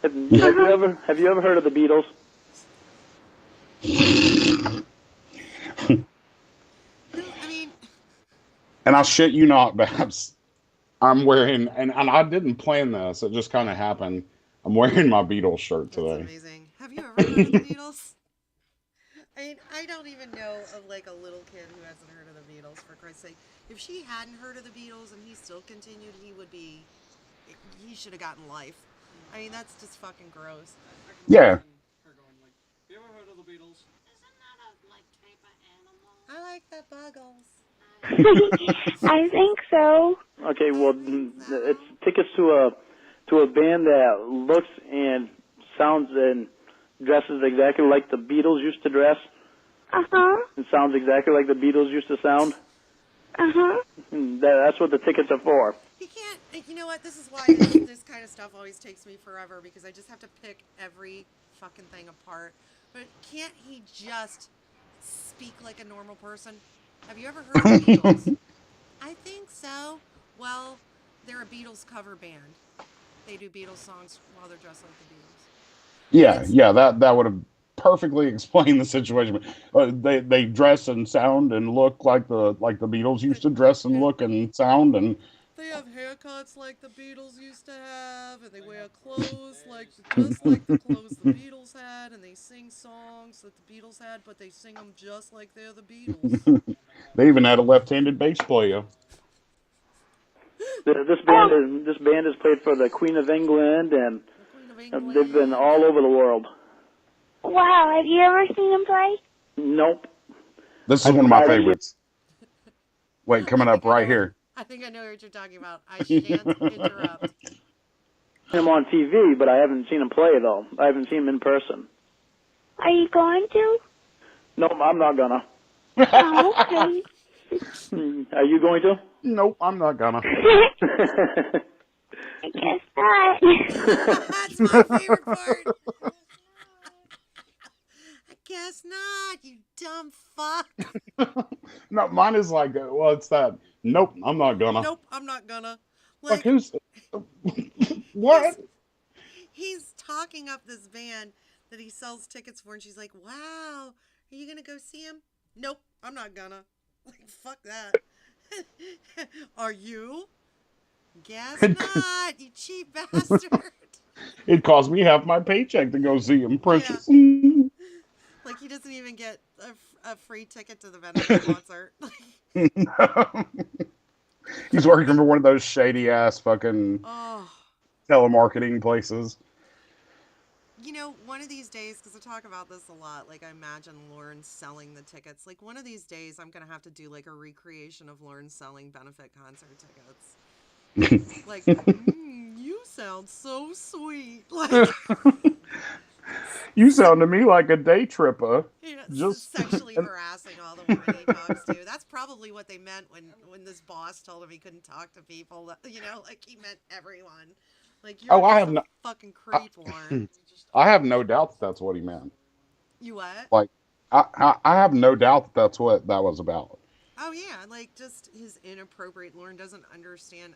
Have you ever heard of the Beatles? I mean, And I shit you not, Babs. I'm wearing, and I didn't plan this. It just kind of happened. I'm wearing my Beatles shirt that's today. amazing. Have you ever heard of the Beatles? I mean, I don't even know of like a little kid who hasn't heard of the Beatles, for Christ's sake. If she hadn't heard of the Beatles and he still continued, he should have gotten life. I mean, that's just fucking gross. Yeah. Her going like, you ever heard of the Beatles? I like the Buggles. I think so. Okay, well, it's tickets to a band that looks and sounds and dresses exactly like the Beatles used to dress. Uh-huh. And sounds exactly like the Beatles used to sound. Uh-huh. That's what the tickets are for. He can't. You know what? This is why this kind of stuff always takes me forever, because I just have to pick every fucking thing apart. But can't he just speak like a normal person? Have you ever heard of the Beatles? I think so. Well, they're a Beatles cover band. They do Beatles songs while they're dressed like the Beatles. Yeah, that would have perfectly explained the situation. They dress and sound and look like the Beatles used to dress and look and sound, and They have haircuts like the Beatles used to have, and they wear clothes just like the clothes the Beatles had, and they sing songs that the Beatles had, but they sing them just like they're the Beatles. they even had a left-handed bass player. This band has played for the Queen of England, and Queen of England. they've been all over the world. Wow, have you ever seen him play? Nope. This is one of my favorites. Wait, coming up right here. I think I know what you're talking about. I shan't interrupt. Seen him on TV, but I haven't seen him play though. I haven't seen him in person. Are you going to? No, I'm not gonna. Oh, okay. Are you going to? Nope, I'm not gonna. I guess not. That's my favorite part. I guess not, you dumb fuck. No, mine is like, well, it's that. Nope, I'm not gonna. Nope, I'm not gonna. Like, Like, who's? What? he's talking up this band that he sells tickets for, and she's like, wow, are you gonna go see him? Nope, I'm not gonna. Like, fuck that. Are you? Guess not, you cheap bastard. It cost me half my paycheck to go see him. Precious. Like, he doesn't even get a free ticket to the benefit concert. He's working for one of those shady ass fucking Oh. telemarketing places. You know, one of these days, because I talk about this a lot, like I imagine Lauren selling the tickets. Like one of these days, I'm going to have to do like a recreation of Lauren selling benefit concert tickets. Like, you sound so sweet. Like, You sound to me like a day tripper. Just sexually harassing all the women he talks to. That's probably what they meant when this boss told him he couldn't talk to people. You know, like he meant everyone. Like you're I just have a no, fucking creep, Lauren. I have no doubt that that's what he meant. You what? Like, I have no doubt that that's what that was about. Oh yeah, like just his inappropriate. Lauren doesn't understand.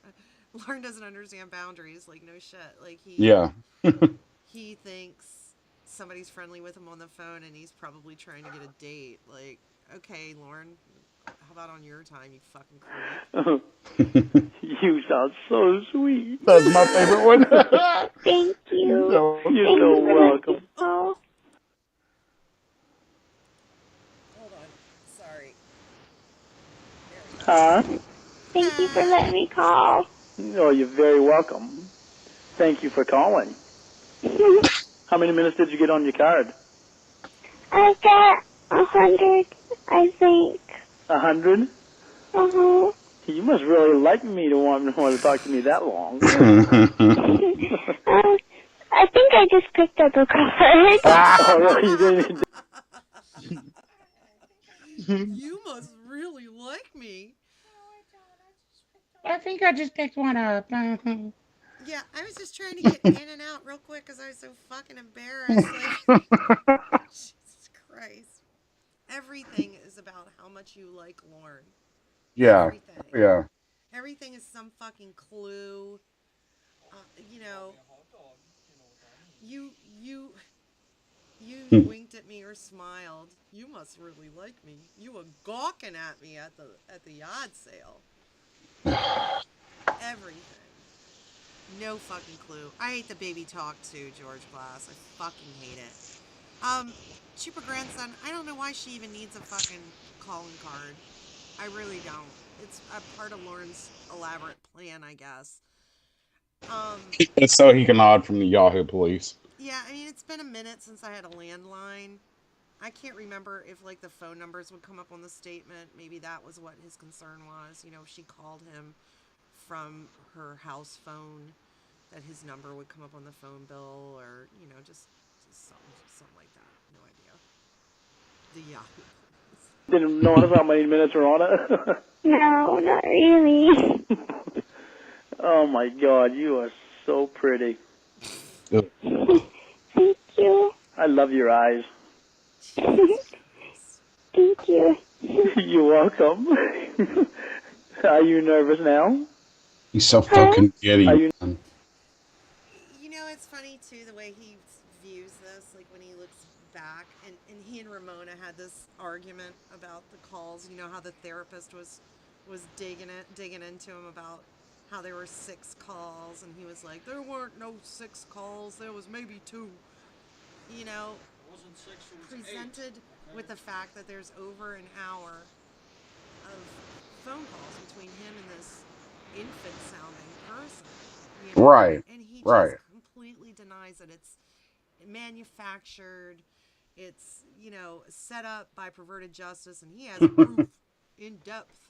Lauren doesn't understand boundaries. Like no shit. Like Yeah. he thinks somebody's friendly with him on the phone, and he's probably trying to get a date. Like, okay, Lauren, how about on your time, you fucking creep? You sound so sweet. That's my favorite one. Thank you. You're so welcome. Oh, Hold on, sorry. Huh? thank you for letting me call. Oh, you're very welcome. Thank you for calling. How many minutes did you get on your card? I got 100, I think. 100? Uh-huh. You must really like me to want to talk to me that long. I think I just picked up a card. Oh, no, you didn't. You must really like me. I think I just picked one up. Yeah, I was just trying to get in and out real quick because I was so fucking embarrassed. Like, Jesus Christ. Everything is about how much you like Lauren. Yeah. Everything. Yeah. Everything is some fucking clue. You know, you winked at me or smiled. You must really like me. You were gawking at me at the yard sale. Everything. No fucking clue. I hate the baby talk too, George Glass. I fucking hate it. Super grandson, I don't know why she even needs a fucking calling card. I really don't. It's a part of Lauren's elaborate plan, I guess. It's so he can hide from the Yahoo police. Yeah, I mean, it's been a minute since I had a landline. I can't remember if, like, the phone numbers would come up on the statement. Maybe that was what his concern was. You know, if she called him from her house phone, that his number would come up on the phone bill, or, you know, just something like that. No idea. The Yahoo. Didn't notice how many minutes are on it? No, not really. Oh, my God. You are so pretty. Thank you. I love your eyes. Thank you. You're welcome. Are you nervous now? He's so fucking giddy. Are you- man. You know, it's funny, too, the way he views this, like, when he looks back, and he and Ramona had this argument about the calls. You know how the therapist was digging into him about how there were 6 calls, and he was like, there weren't no 6 calls, there was maybe 2. You know, It wasn't 6, it was 8. presented with the fact that there's over an hour of phone calls between him and this infant-sounding person. You know? Right, And he right. just completely denies that it's manufactured, it's, you know, set up by perverted justice, and he has proof in depth.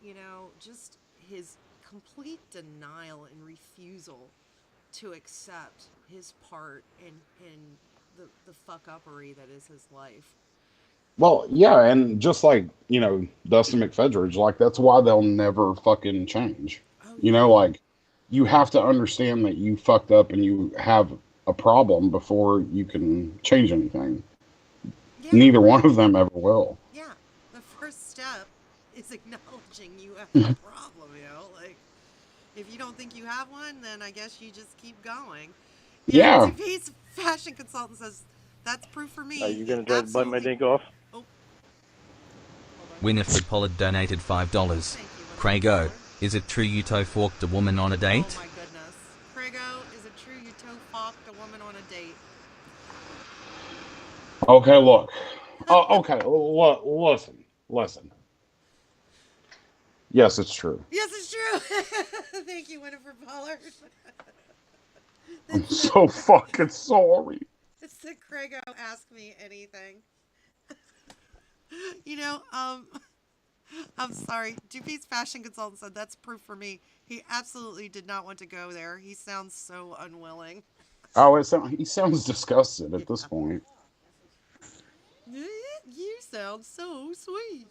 You know, just his complete denial and refusal to accept his part in the fuck-uppery that is his life. Well, yeah, and just like, you know, Dustin McFedridge, like, that's why they'll never fucking change. Oh, You know, like, you have to understand that you fucked up and you have a problem before you can change anything. yeah. Neither one of them ever will. Yeah, the first step is acknowledging you have a problem, you know? Like, if you don't think you have one, then I guess you just keep going. Yeah. TV's fashion consultant says, that's proof for me. Are you going to try to bite my Absolutely. dink off? Oh. Hold on. Winifred Pollard donated $5. Thank you, Winifred Craigo, Pollard. is it true you toe forked a woman on a date? Oh my goodness. Craigo, is it true you toe-fucked a woman on a date? Okay, look. Oh, okay, listen. Yes, it's true. Yes, it's true. Thank you, Winifred Pollard. I'm so fucking sorry. It's that Craigo ask me anything. You know, I'm sorry. Dupee's fashion consultant said that's proof for me. He absolutely did not want to go there. He sounds so unwilling. Oh, he sounds disgusted at this point. You sound so sweet.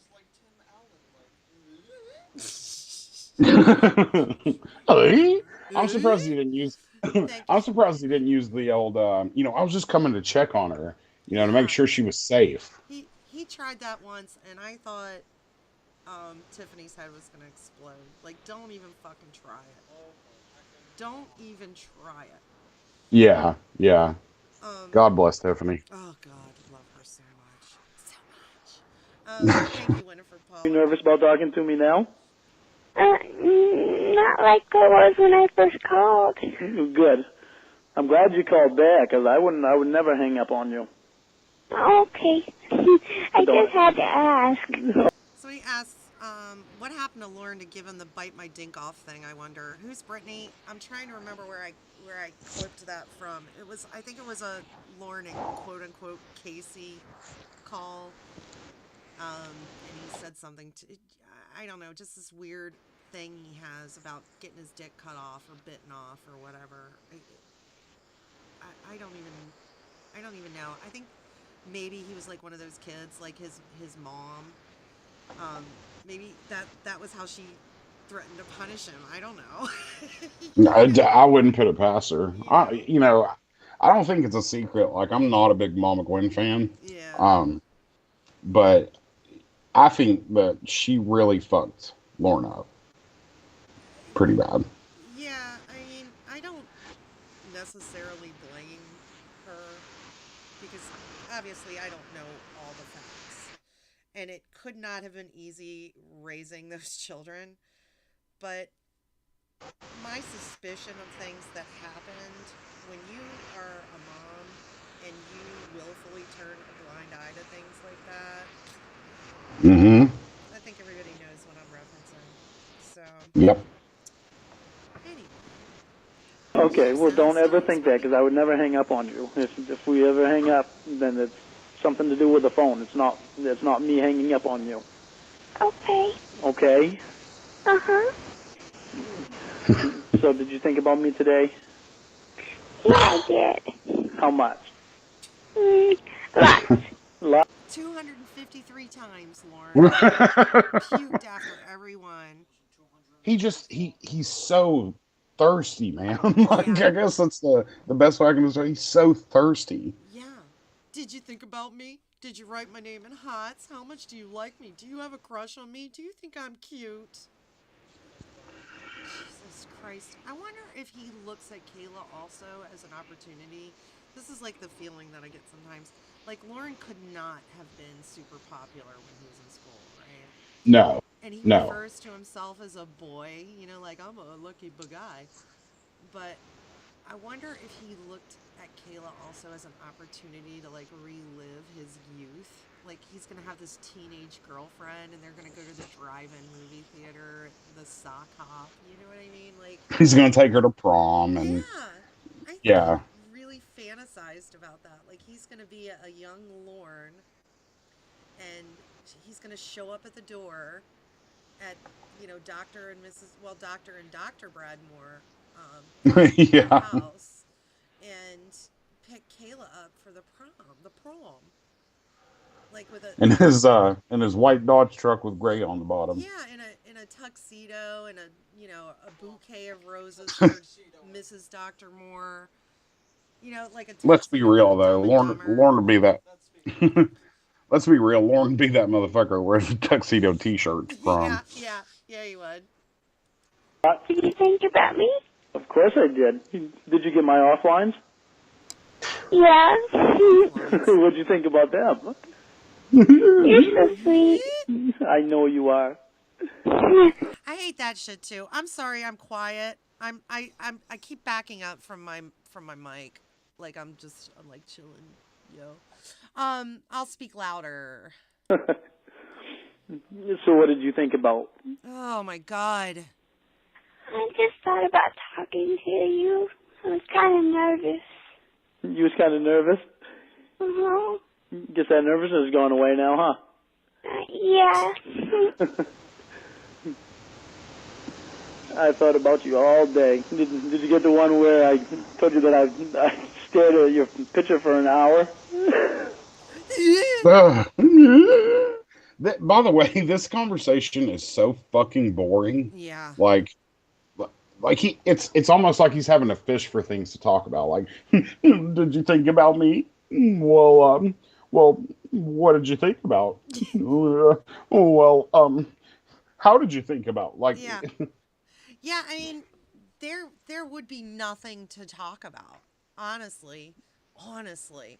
Hey, I'm surprised he didn't use. Thank I'm you. surprised he didn't use the old. I was just coming to check on her. To make Yeah. sure she was safe. He tried that once, and I thought Tiffany's head was gonna explode. Like, don't even fucking try it. Don't even try it. Yeah, yeah. God bless Tiffany. Oh God, love her so much, so much. Thank you, Winifred Paul. You nervous about talking to me now? Not like I was when I first called. Good. I'm glad you called back, 'cause I would never hang up on you. Okay. I just had to ask. So he asks, what happened to Lauren to give him the bite my dink off thing? I wonder. Who's Brittany? I'm trying to remember where I clipped that from. I think it was a Lauren and quote unquote Casey call. And he said something to, I don't know, just this weird thing he has about getting his dick cut off or bitten off or whatever. I don't even know. I think maybe he was like one of those kids, like his mom. Maybe that was how she threatened to punish him. I don't know. I wouldn't put it past her. I don't think it's a secret. Like, I'm not a big Mama Gwen fan. Yeah. But I think that she really fucked Lauren up pretty bad. Yeah, I mean, I don't necessarily blame her because obviously I don't know all the facts. And it could not have been easy raising those children. But my suspicion of things that happened when you are a mom and you willfully turn a blind eye to things like that, Mm-hmm. I think everybody knows what I'm referencing. So, Yep. anyway. Okay, well, don't ever think that, 'cause I would never hang up on you. If we ever hang up, then it's something to do with the phone. It's not me hanging up on you. Okay. Okay? Uh-huh. So did you think about me today? Yeah, I did. How much? Lots. Lot. 253 times, Lauren. Puked after everyone. He's so thirsty, man. Like, Yeah. I guess that's the best way I can describe. He's so thirsty. Yeah. Did you think about me? Did you write my name in hots? How much do you like me? Do you have a crush on me? Do you think I'm cute? Jesus Christ. I wonder if he looks at Kayla also as an opportunity. This is like the feeling that I get sometimes. Like, Lauren could not have been super popular when he was in school, right? No. And he No. refers to himself as a boy, like, I'm a lucky guy. But I wonder if he looked at Kayla also as an opportunity to, like, relive his youth. Like, he's going to have this teenage girlfriend, and they're going to go to the drive-in movie theater, the sock hop, you know what I mean? Like, He's gonna take her to prom and I think yeah. he really fantasized about that. Like, he's going to be a young Lauren, and he's going to show up at the door at, Dr. and Dr. Bradmore Yeah. house and pick Kayla up for the prom. Like with In his white Dodge truck with gray on the bottom. yeah, in a tuxedo and a bouquet of roses for Mrs. Dr. Moore. Like a Let's be tuxedo real from though. Dumb and Lauren Dumber. would be that. Let's be real. Lauren would be that motherfucker who wears a tuxedo T-shirt from. Yeah, he would. Did you think about me? Of course I did. Did you get my offlines? Yeah. What'd you think about them? You're so sweet. I know you are. I hate that shit too. I'm sorry, I'm quiet. I keep backing up from my mic. Like I'm like chilling, yo. I'll speak louder. So what did you think about? Oh my God. I just thought about talking to you. I was kind of nervous. You was kind of nervous? Uh-huh. Guess that nervousness is going away now, huh? Yeah. I thought about you all day. Did you get the one where I told you that I stared at your picture for an hour? By the way, this conversation is so fucking boring. Yeah. Like, it's almost like he's having to fish for things to talk about. Like, did you think about me? Well, what did you think about? How did you think about? Like, Yeah. Yeah, I mean, there would be nothing to talk about, honestly. Honestly.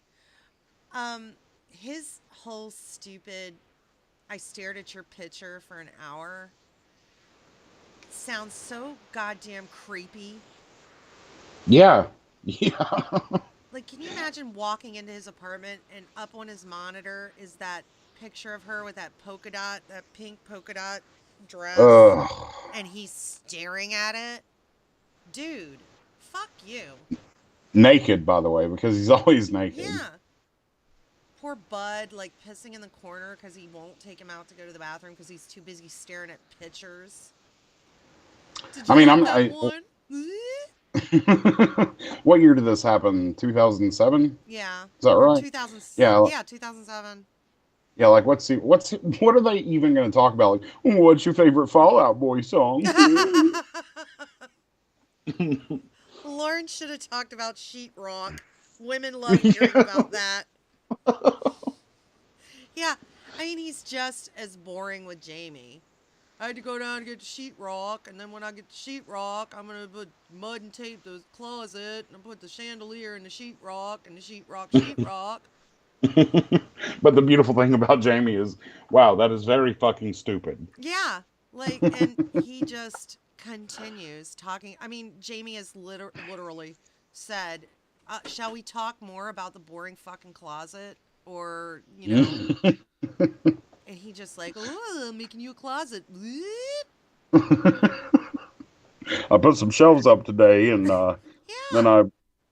His whole stupid I stared at your picture for an hour sounds so goddamn creepy. yeah, yeah, Like, can you imagine walking into his apartment and up on his monitor is that picture of her with that polka dot, that pink polka dot dress, Ugh. and he's staring at it? Dude, fuck you. Naked, by the way, because he's always naked. Yeah. Poor Bud, like, pissing in the corner because he won't take him out to go to the bathroom because he's too busy staring at pictures. Did you I mean, like that one? What year did this happen? 2007? Yeah. Is that right? 2007. Yeah, 2007. Yeah, like what are they even going to talk about? Like, what's your favorite Fall Out Boy song? Lauren should have talked about sheetrock. Women love hearing about that. Yeah, I mean, he's just as boring with Jamie. I had to go down and get the sheetrock, and then when I get the sheetrock, I'm going to put mud and tape the closet, and put the chandelier in the sheetrock, and the sheetrock. But the beautiful thing about Jamie is, wow, that is very fucking stupid. Yeah, like, and he just continues talking. I mean, Jamie has literally said, shall we talk more about the boring fucking closet? Or, you know, and he just like, oh, I'm making you a closet. I put some shelves up today, and Yeah. then I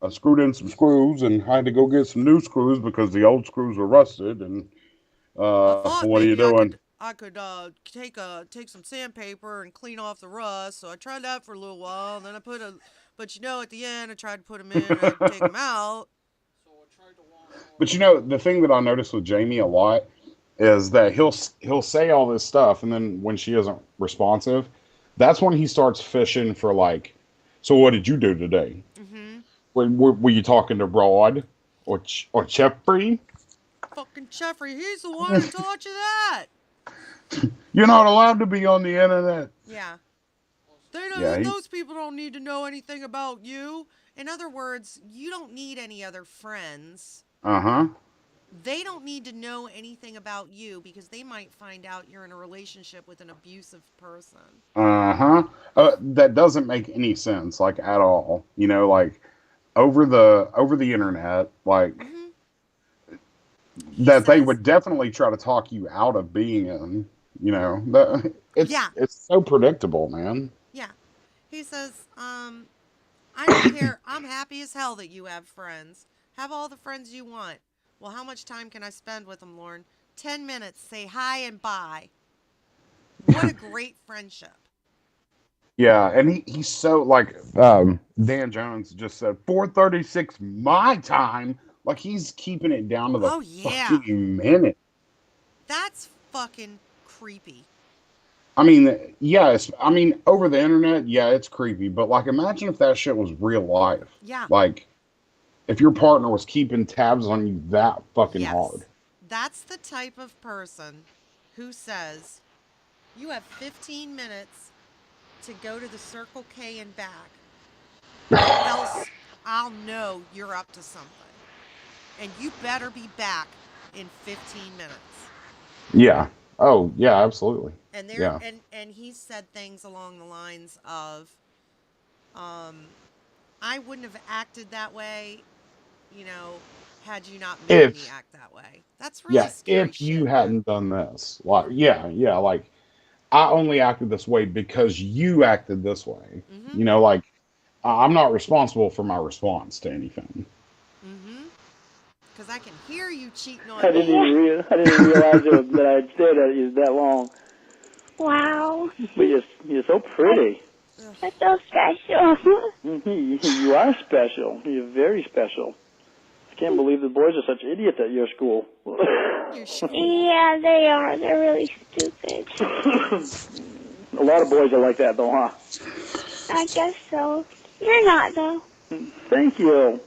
screwed in some screws, and I had to go get some new screws because the old screws were rusted. And I thought what are you maybe doing? I could take some sandpaper and clean off the rust. So I tried that for a little while, and then but you know, at the end I tried to put them in and I had to take them out. But you know, the thing that I noticed with Jamie a lot is that he'll say all this stuff, and then when she isn't responsive, that's when he starts fishing for, like, so what did you do today? Mm-hmm. Were you talking to Broad or Jeffrey? Fucking Jeffrey, he's the one who taught you that. You're not allowed to be on the internet. Yeah. Those people don't need to know anything about you. In other words, you don't need any other friends. Uh-huh. They don't need to know anything about you because they might find out you're in a relationship with an abusive person. Uh-huh. That doesn't make any sense, like, at all. You know, like, over the internet, like, they would definitely try to talk you out of being in, you know. It's so predictable, man. Yeah. He says, I don't care. I'm happy as hell that you have friends. Have all the friends you want. Well, how much time can I spend with them, Lauren? 10 minutes. Say hi and bye. What a great friendship. Yeah, and he's so, like, Dan Jones just said 4:36 my time. Like, he's keeping it down to the fucking minute. That's fucking creepy. I mean, yes. I mean, over the internet, yeah, it's creepy. But, like, imagine if that shit was real life. Yeah. Like, if your partner was keeping tabs on you that fucking hard. That's the type of person who says, you have 15 minutes to go to the Circle K and back. Else I'll know you're up to something. And you better be back in 15 minutes. Yeah. Oh, yeah, absolutely. And and he said things along the lines of, I wouldn't have acted that way, you know, had you not made me act that way. That's really scary if you hadn't done this. Like, like, I only acted this way because you acted this way. Mm-hmm. You know, like, I'm not responsible for my response to anything. Mm-hmm. because I can hear you cheating on I didn't me. I didn't realize that I'd stayed at you that long. Wow. But you're so pretty. That's so special. You are special. You're very special. I can't believe the boys are such idiots at your school. Your school. Yeah, they are. They're really stupid. A lot of boys are like that, though, huh? I guess so. You're not, though. Thank you.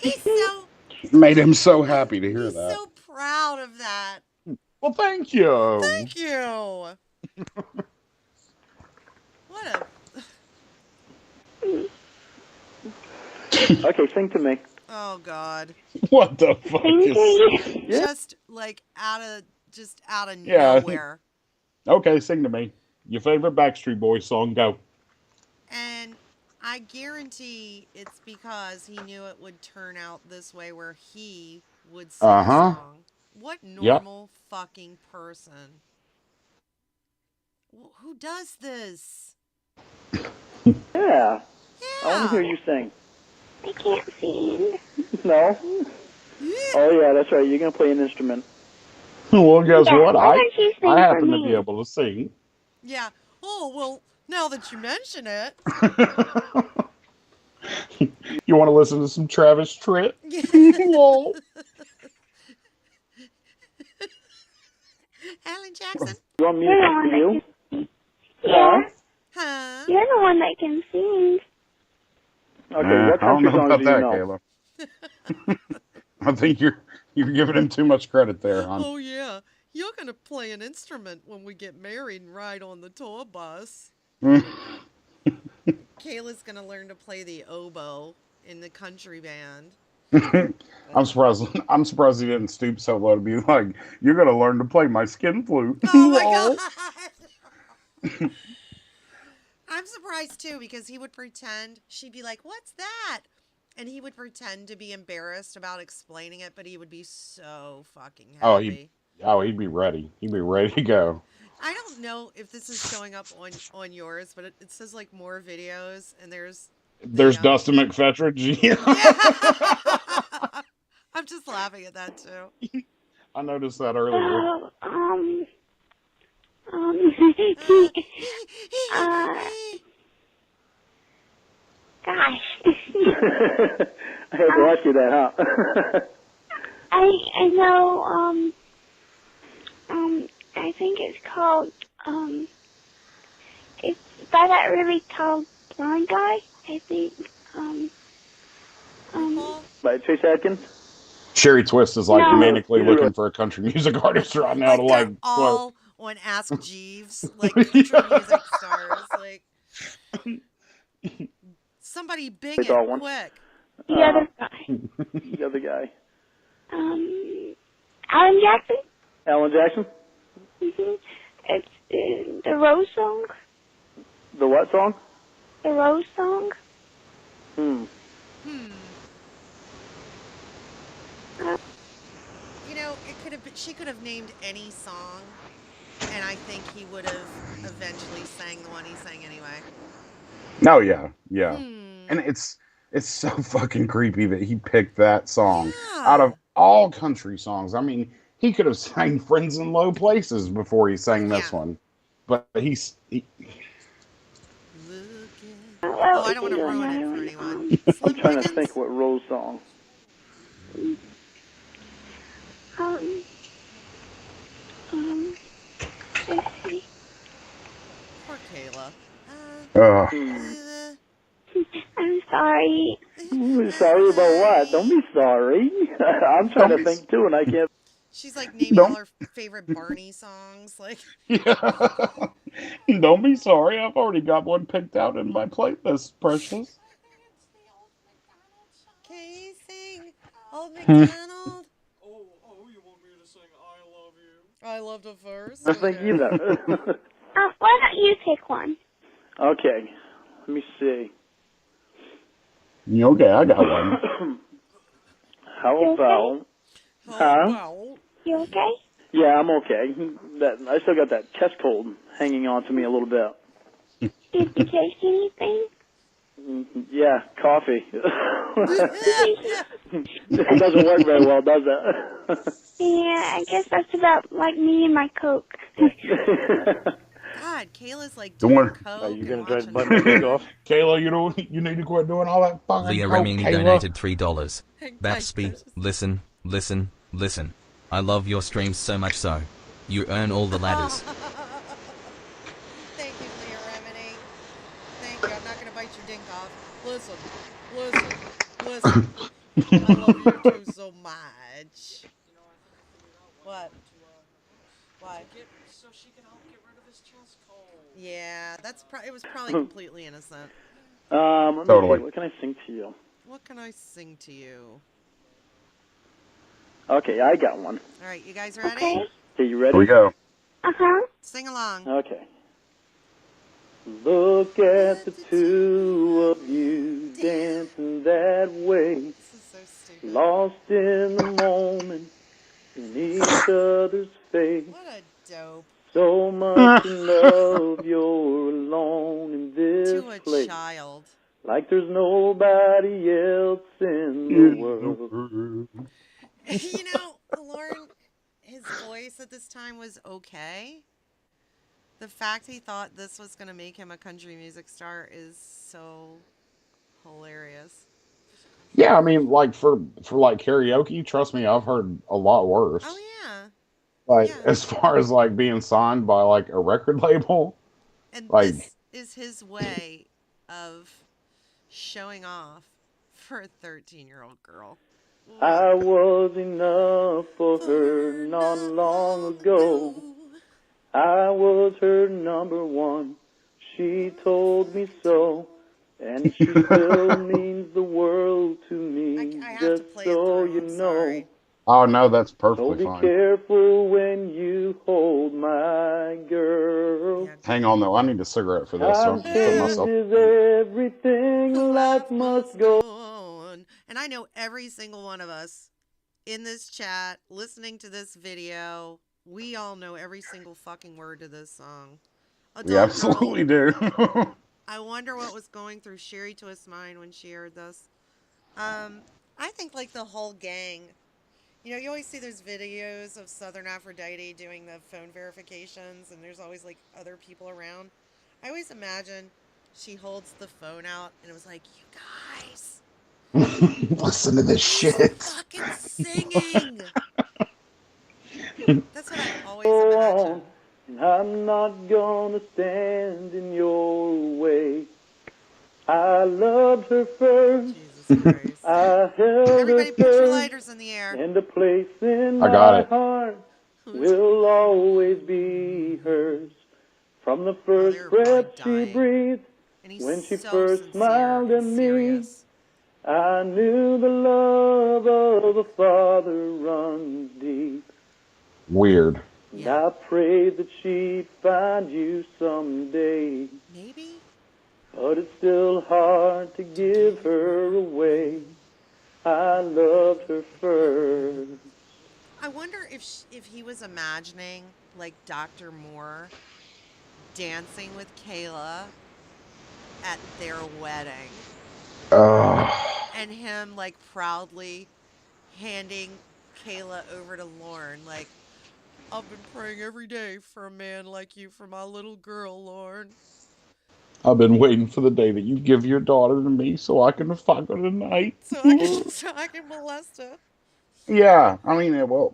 He's so Made him so happy to hear he's that. so proud of that. Well, thank you. Thank you. What a Okay, sing to me. oh God. What the fuck is? Yeah. Just like out of Yeah. nowhere. Okay, sing to me. Your favorite Backstreet Boys song, go. And I guarantee it's because he knew it would turn out this way where he would sing a song. What normal fucking person? Who does this? Yeah. Yeah. I want to hear you sing. I can't sing. No? Oh, yeah, that's right. You're going to play an instrument. Well, guess Yeah, what? why don't you sing I for happen to me? be able to sing. Yeah. Oh, well, now that you mention it. You want to listen to some Travis Tritt? Whoa. Alan Jackson? You want me You're the to one sing for you? that can sing. Yeah. Huh? You're the one that can sing. Okay, what I don't country know songs about do that, you know? Kayla. I think you're giving him too much credit there, hon. Oh, yeah. You're going to play an instrument when we get married and ride on the tour bus. Kayla's going to learn to play the oboe in the country band. I'm surprised he didn't stoop so low to be like, you're gonna learn to play my skin flute. Oh my God. I'm surprised too because he would pretend, she'd be like, what's that? And he would pretend to be embarrassed about explaining it, but he would be so fucking happy. He'd be ready. He'd be ready to go. I don't know if this is showing up on yours, but it says like more videos and there's Dustin McFetridge. Yeah. I'm just laughing at that too. I noticed that earlier. Gosh. I had to ask you that, huh? I know, I think it's called, it's by that really tall blonde guy, I think, By Chase Atkins? Sherry Twist is like No. manically looking for a country music artist right now to like they're all on Ask Jeeves, like country music stars, like somebody big They got and one. quick. the other guy. The other guy. Alan Jackson? Alan Jackson? Mm-hmm. It's the Rose song. The what song? The Rose song. You know, it could have been, she could have named any song, and I think he would have eventually sang the one he sang anyway. No, yeah. And it's so fucking creepy that he picked that song out of all country songs. I mean, he could have sang Friends in Low Places before he sang this one. But he Oh, I don't want to ruin it for anyone. I'm trying to think what Rose song. Let's see. Poor Kayla. I'm sorry. Sorry about what? Don't be sorry. I'm trying to think too, and I can't. She's like naming all her favorite Barney songs. Like, don't be sorry. I've already got one picked out in my playlist, precious. can you sing Old MacDonald? Oh, you want me to sing I Love You? I loved it first. I think either. Why don't you pick one? Okay, let me see. Okay, I got one. How about? Huh? You okay? Yeah, I'm okay. I still got that chest cold hanging on to me a little bit. Did you taste anything? Yeah, coffee. It doesn't work very well, does it? Yeah, I guess that's about like me and my Coke. God, Kayla's like Don't doing worry. coke. Are you and gonna try to watching bite my dick porn. off? Kayla, you need to quit doing all that fucking Leah coke, Remini Kayla. donated $3. Like, Bapsby, diagnosis. listen, listen, listen. I love your streams so much so. You earn all the ladders. Thank you, Leah Remini. Thank you. I'm not gonna bite your dink off. Listen. I love you too so much. What? What? So she can help get rid of his chest cold. Yeah, it was probably completely innocent. Let me Totally. see. What can I sing to you? What can I sing to you? Okay, I got one. All right, you guys ready? Okay. Okay, you ready? Here we go. Uh-huh. Sing along. Okay. Look at the two of you dancing that way, This is so stupid. lost in the moment, in each other's face. What a dope. So much in love, you're alone in this To a place, child. like there's nobody else in the world. You know, Lauren, his voice at this time was okay. The fact he thought this was going to make him a country music star is so hilarious. Yeah, I mean, like for like karaoke, trust me, I've heard a lot worse. Oh, yeah. Like yeah. as far as like being signed by like a record label. And Like- this is his way of showing off for a 13-year-old girl. I was enough for her not long ago. I was her number one. She told me so. And she still means the world to me. I have just to play so it through. you I'm know. sorry. Oh no, that's So perfectly be fine. careful when you hold my girl. Yeah. Hang on though, I need a cigarette for this. So I'm Time putting myself. changes everything. Life must go. on. And I know every single one of us in this chat, listening to this video, we all know every single fucking word to this song. We Adult absolutely Girl, do. I wonder what was going through Sherry Twist's mind when she heard this. I think like the whole gang. You know, you always see those videos of Southern Aphrodite doing the phone verifications, and there's always like other people around. I always imagine she holds the phone out and it was like, you guys, Listen to this he's shit. fucking singing. That's what I always Go imagine. on, and I'm not gonna stand in your way. I loved her first. Jesus Christ. I held Everybody her put your first, lighters in the air. and a place in I got my it. heart will always be hers. From the first they're breath both she dying. breathed, And he's when she so first sincere smiled at and me, serious. I knew the love of a father runs deep. Weird. And Yeah. I prayed that she'd find you someday. Maybe? But it's still hard to give her away. I loved her first. I wonder if he was imagining like Dr. Moore dancing with Kayla at their wedding, and him like proudly handing Kayla over to Lauren, like, I've been praying every day for a man like you for my little girl, Lauren. I've been waiting for the day that you give your daughter to me so I can fuck her tonight. So I can molest her. Yeah, I mean, well,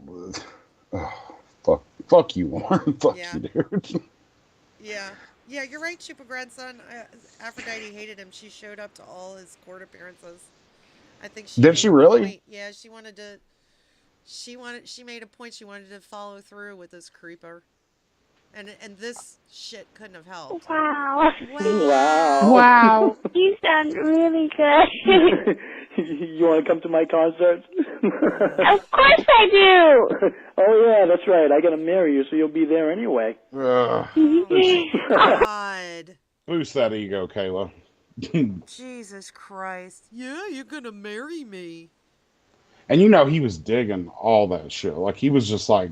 fuck you, Lauren. Fuck Yeah. you, dude. Yeah. Yeah, you're right, Chupa grandson. Aphrodite hated him. She showed up to all his court appearances. I think she Did made she a really? point- Yeah, she wanted to. She made a point. She wanted to follow through with this creeper, and this shit couldn't have helped. Wow. Wow. Wow. You sound really good. You want to come to my concerts? Of course I do. Oh, yeah, that's right. I got to marry you, so you'll be there anyway. Ugh. God. Boost that ego, Kayla. Jesus Christ. Yeah, you're gonna marry me. And you know he was digging all that shit. Like he was just like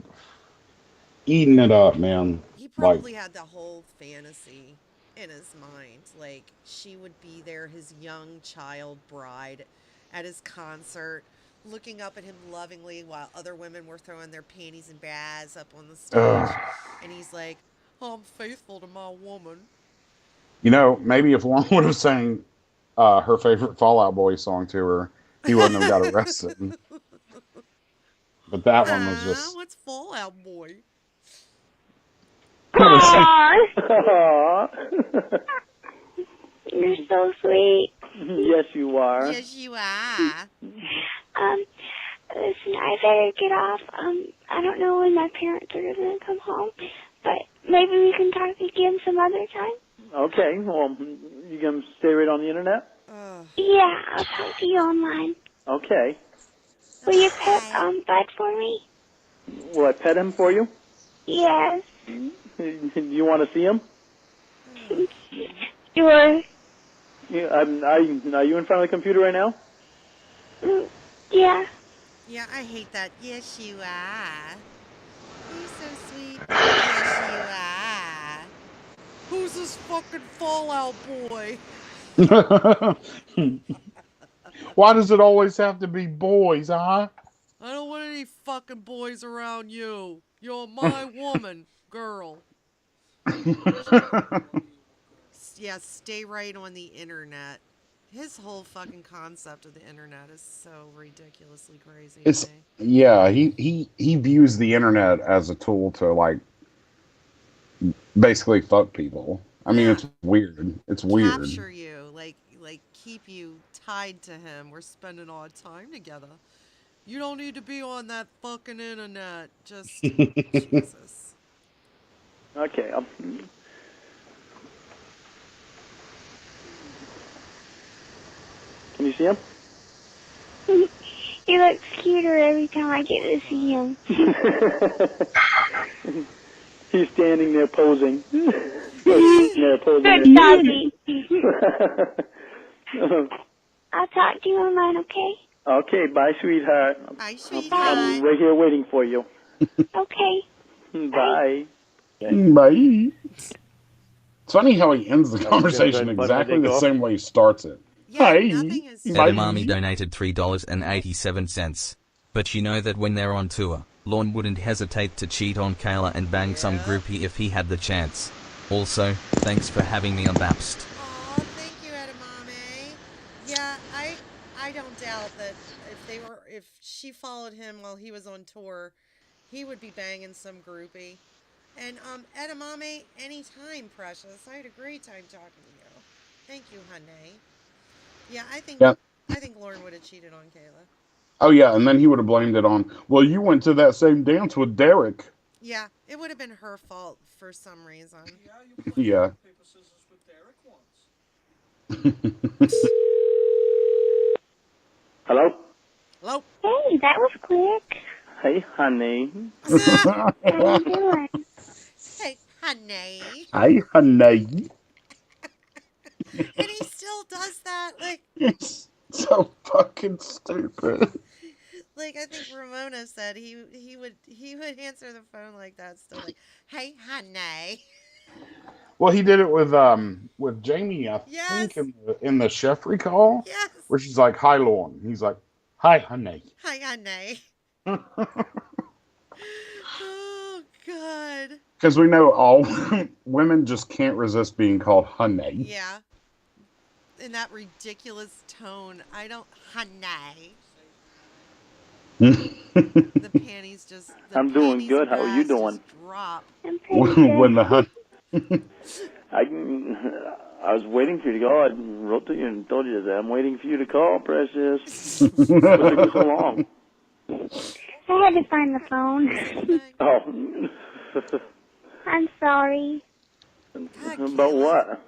eating it up, man. He Like probably had the whole fantasy in his mind. Like, she would be there, his young child bride, at his concert, looking up at him lovingly while other women were throwing their panties and bras up on the stage. Ugh. And he's like, I'm faithful to my woman. You know, maybe if Lauren would have sang her favorite Fallout Boy song to her, he wouldn't have got arrested. But that one was just. What's Fallout Boy? Aw. You're so sweet. Yes, you are. Yes, you are. Listen, I better get off. I don't know when my parents are gonna come home, but maybe we can talk again some other time. Okay, well, you gonna stay right on the internet? Yeah, I'll talk to you online. Okay. Will you pet Bud for me? Will I pet him for you? Yes. You want to see him? Sure. Are you in front of the computer right now? Yeah. Yeah, I hate that. Yes, you are. You're so sweet. Yes, you are. Who's this fucking Fallout Boy? Why does it always have to be boys, huh? I don't want any fucking boys around you. You're my woman, girl. Yeah, stay right on the internet. His whole fucking concept of the internet is so ridiculously crazy. It's yeah, he views the internet as a tool to like basically fuck people. I mean, it's weird. It's weird. Capture you, like keep you tied to him. We're spending all our time together. You don't need to be on that fucking internet. Just Jesus. Okay. Can you see him? He looks cuter every time I get to see him. He's standing there posing. Good doggy. I'll talk to you online, okay? Okay, bye, sweetheart. Bye, sweetheart. I'm right here waiting for you. Okay. Bye. Bye. It's funny how he ends the conversation exactly the same way he starts it. Yeah, Hey, nothing is... Edamame donated $3.87. But you know that when they're on tour, Lorne wouldn't hesitate to cheat on Kayla and bang some groupie if he had the chance. Also, thanks for having me on Bapst. Aw, thank you, Edamame. Yeah, I don't doubt that if she followed him while he was on tour, he would be banging some groupie. And Edamame, anytime, precious. I had a great time talking to you. Thank you, honey. Yeah, I think Lauren would have cheated on Kayla. Oh yeah, and then he would have blamed it on, well, you went to that same dance with Derek. Yeah, it would have been her fault for some reason. Yeah. Paper, scissors with Derek once. Hello? Hello? Hey, that was quick. Hey, honey. How you doing? Hey, honey. Hi, honey. And he still does that, like... It's so fucking stupid. Like I think Ramona said, he would answer the phone like that, still like, "Hey, honey." Well, he did it with Jamie, I think, in the chef recall. Yes. Where she's like, "Hi, Lauren." He's like, "Hi, honey." Hi, honey. Oh God. Because we know all women just can't resist being called honey. Yeah. In that ridiculous tone, I don't, honey. The panties just. I'm doing good. How are you doing? Drop. When the honey. I was waiting for you to go. I wrote to you and told you that I'm waiting for you to call, precious. It took so long. I had to find the phone. Oh. I'm sorry. About what?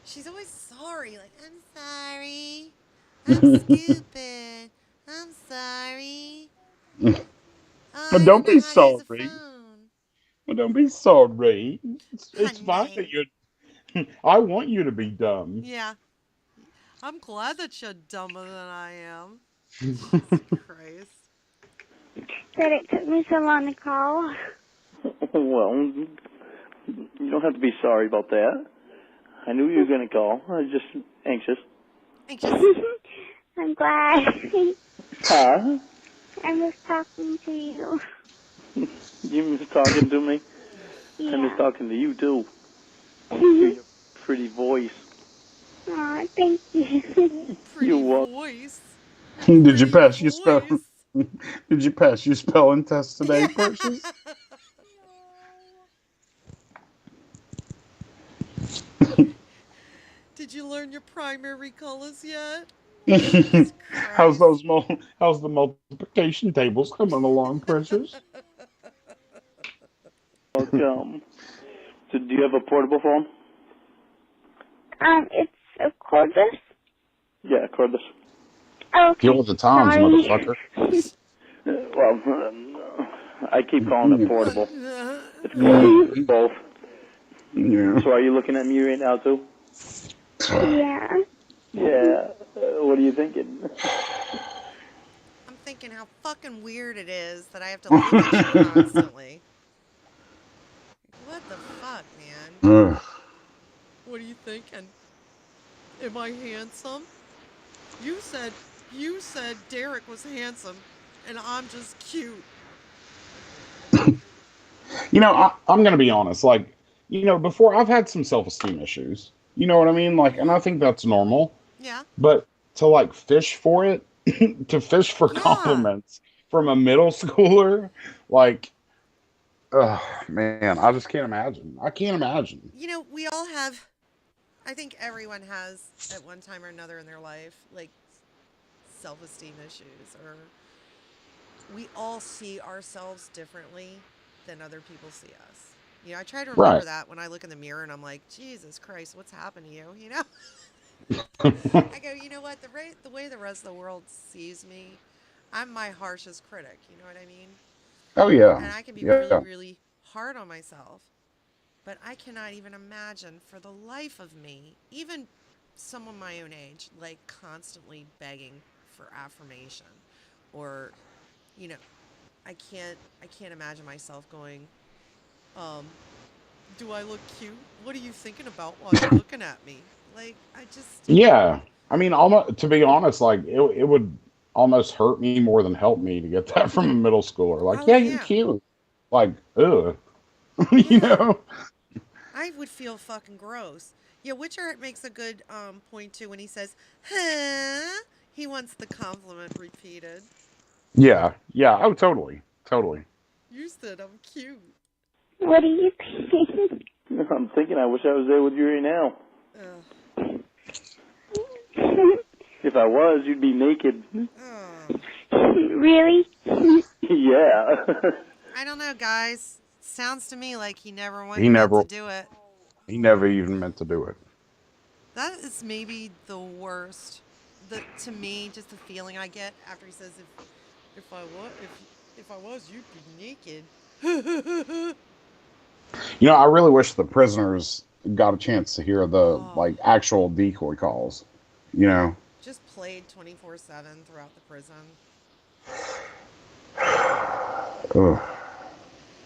She's always sorry. Like, I'm sorry. I'm stupid. I'm sorry. But don't be sorry. But don't be sorry. It's fine that you're... I want you to be dumb. Yeah. I'm glad that you're dumber than I am. Jesus Christ. That it took me so long to call. Well, you don't have to be sorry about that. I knew you were going to call. I was just anxious. I'm glad. Huh? I was talking to you. You miss talking to me? I miss Yeah. talking to you, too. Hear your pretty voice. Aw, thank you. Pretty You walk. voice. Did you Pretty pass your spell? voice. Did you pass your spelling test today, Precious? Did you learn your primary colors yet? how's Christ. how's the multiplication tables coming along, Precious? Welcome. So, do you have a portable phone? It's a cordless. Yeah, cordless. Okay. Deal with the times, Sorry. motherfucker. Well, I keep calling it portable. It's cordless, both. Yeah. So, are you looking at me right now, too? Yeah. Yeah. What are you thinking? I'm thinking how fucking weird it is that I have to look at you constantly. What the fuck, man? Ugh. What are you thinking? Am I handsome? You said Derek was handsome, and I'm just cute. You know, I'm gonna be honest. Like, you know, before I've had some self-esteem issues. You know what I mean? Like, and I think that's normal. Yeah. But to like fish for it, to fish for compliments from a middle schooler, like, oh man, I just can't imagine. I can't imagine. You know, we all have. I think everyone has at one time or another in their life, like, self-esteem issues, or we all see ourselves differently than other people see us. You know, I try to remember that when I look in the mirror and I'm like, Jesus Christ, what's happened to you? You know? I go, you know what? The way the rest of the world sees me, I'm my harshest critic. You know what I mean? Oh yeah. And I can be really, really hard on myself. But I cannot even imagine for the life of me, even someone my own age, like constantly begging for affirmation, or, you know, I can't imagine myself going, do I look cute? What are you thinking about while you're looking at me? Like, I just... Yeah. I mean, almost, to be honest, like, it would almost hurt me more than help me to get that from a middle schooler. Like, yeah, you're cute. Like, ugh. You know? I would feel fucking gross. Yeah, Witcher makes a good point, too, when he says, huh? He wants the compliment repeated. Yeah. Yeah. Oh, totally. Totally. You said I'm cute. What do you think? I'm thinking I wish I was there with you right now. If I was, you'd be naked. Really? Yeah. I don't know, guys. Sounds to me like he never wanted to do it. He never even meant to do it. That is maybe the worst. To me, just the feeling I get after he says, if I was, you'd be naked. You know, I really wish the prisoners got a chance to hear the like actual decoy calls. You know, just played 24/7 throughout the prison. Ugh.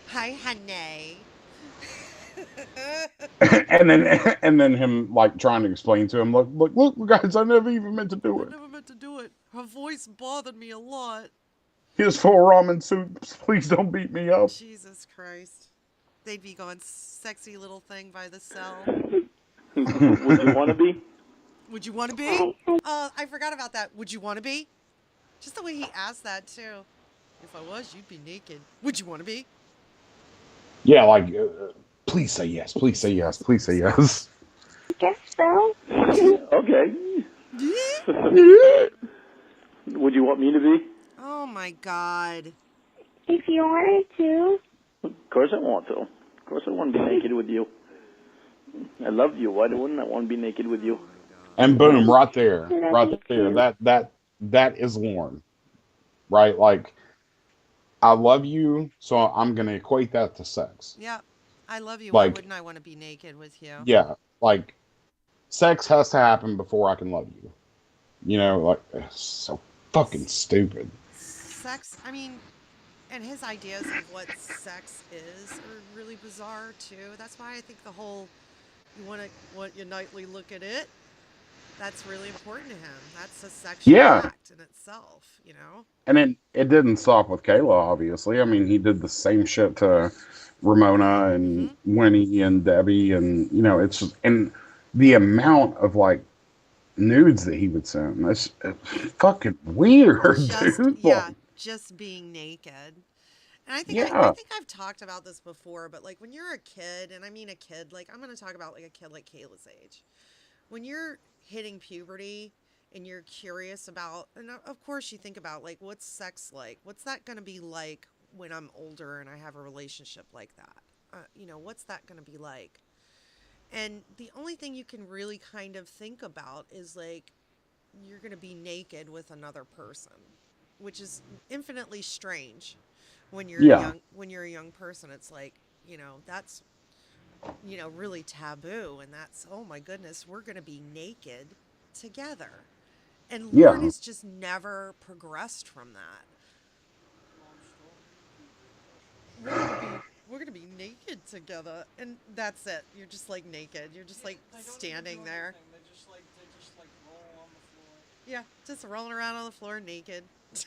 Hi, honey. and then him like trying to explain to him, look, guys, I never even meant to do it. I never meant to do it. Her voice bothered me a lot. Here's 4 ramen soups. Please don't beat me up. Jesus Christ. They'd be going, sexy little thing by the cell. Would you want to be? Would you want to be? I forgot about that. Would you want to be? Just the way he asked that, too. If I was, you'd be naked. Would you want to be? Yeah, like, please say yes. Please say yes. Please say yes. I guess so. Okay. Would you want me to be? Oh, my God. If you wanted to. Of course I want to. Of course I want to be naked with you. I love you. Why wouldn't I want to be naked with you? And boom, right there. Right there. That is Lauren. Right? Like, I love you, so I'm going to equate that to sex. Yeah. I love you. Like, why wouldn't I want to be naked with you? Yeah. Like, sex has to happen before I can love you. You know, like, it's so fucking stupid. Sex, I mean, and his ideas of what sex is are really bizarre, too. That's why I think the whole, you want your nightly look at it? that's really important to him. That's a sexual Yeah, act in itself, you know? and it didn't stop with Kayla. Obviously, I mean, he did the same shit to Ramona and Mm-hmm. Winnie and Debbie, and it's just, and the amount of like nudes that he would send. That's fucking weird, Just, dude. yeah, Like, just being naked. And I yeah, think I've talked about this before, but like when you're a kid, and I mean a kid, like I'm going to talk about like a kid like Kayla's age. When you're hitting puberty and you're curious about, and of course you think about like what's sex like? What's that going to be like when I'm older and I have a relationship like that? What's that going to be like? And the only thing you can really kind of think about is like you're going to be naked with another person, which is infinitely strange yeah, when you're a young person. It's like, that's really taboo, and that's, oh my goodness, we're going to be naked together. And Lauren yeah. has just never progressed from that. We're gonna be naked together, and that's it. You're just like naked. You're just like They don't even standing do there. anything. They just like roll on the floor. Yeah, just rolling around on the floor naked. It's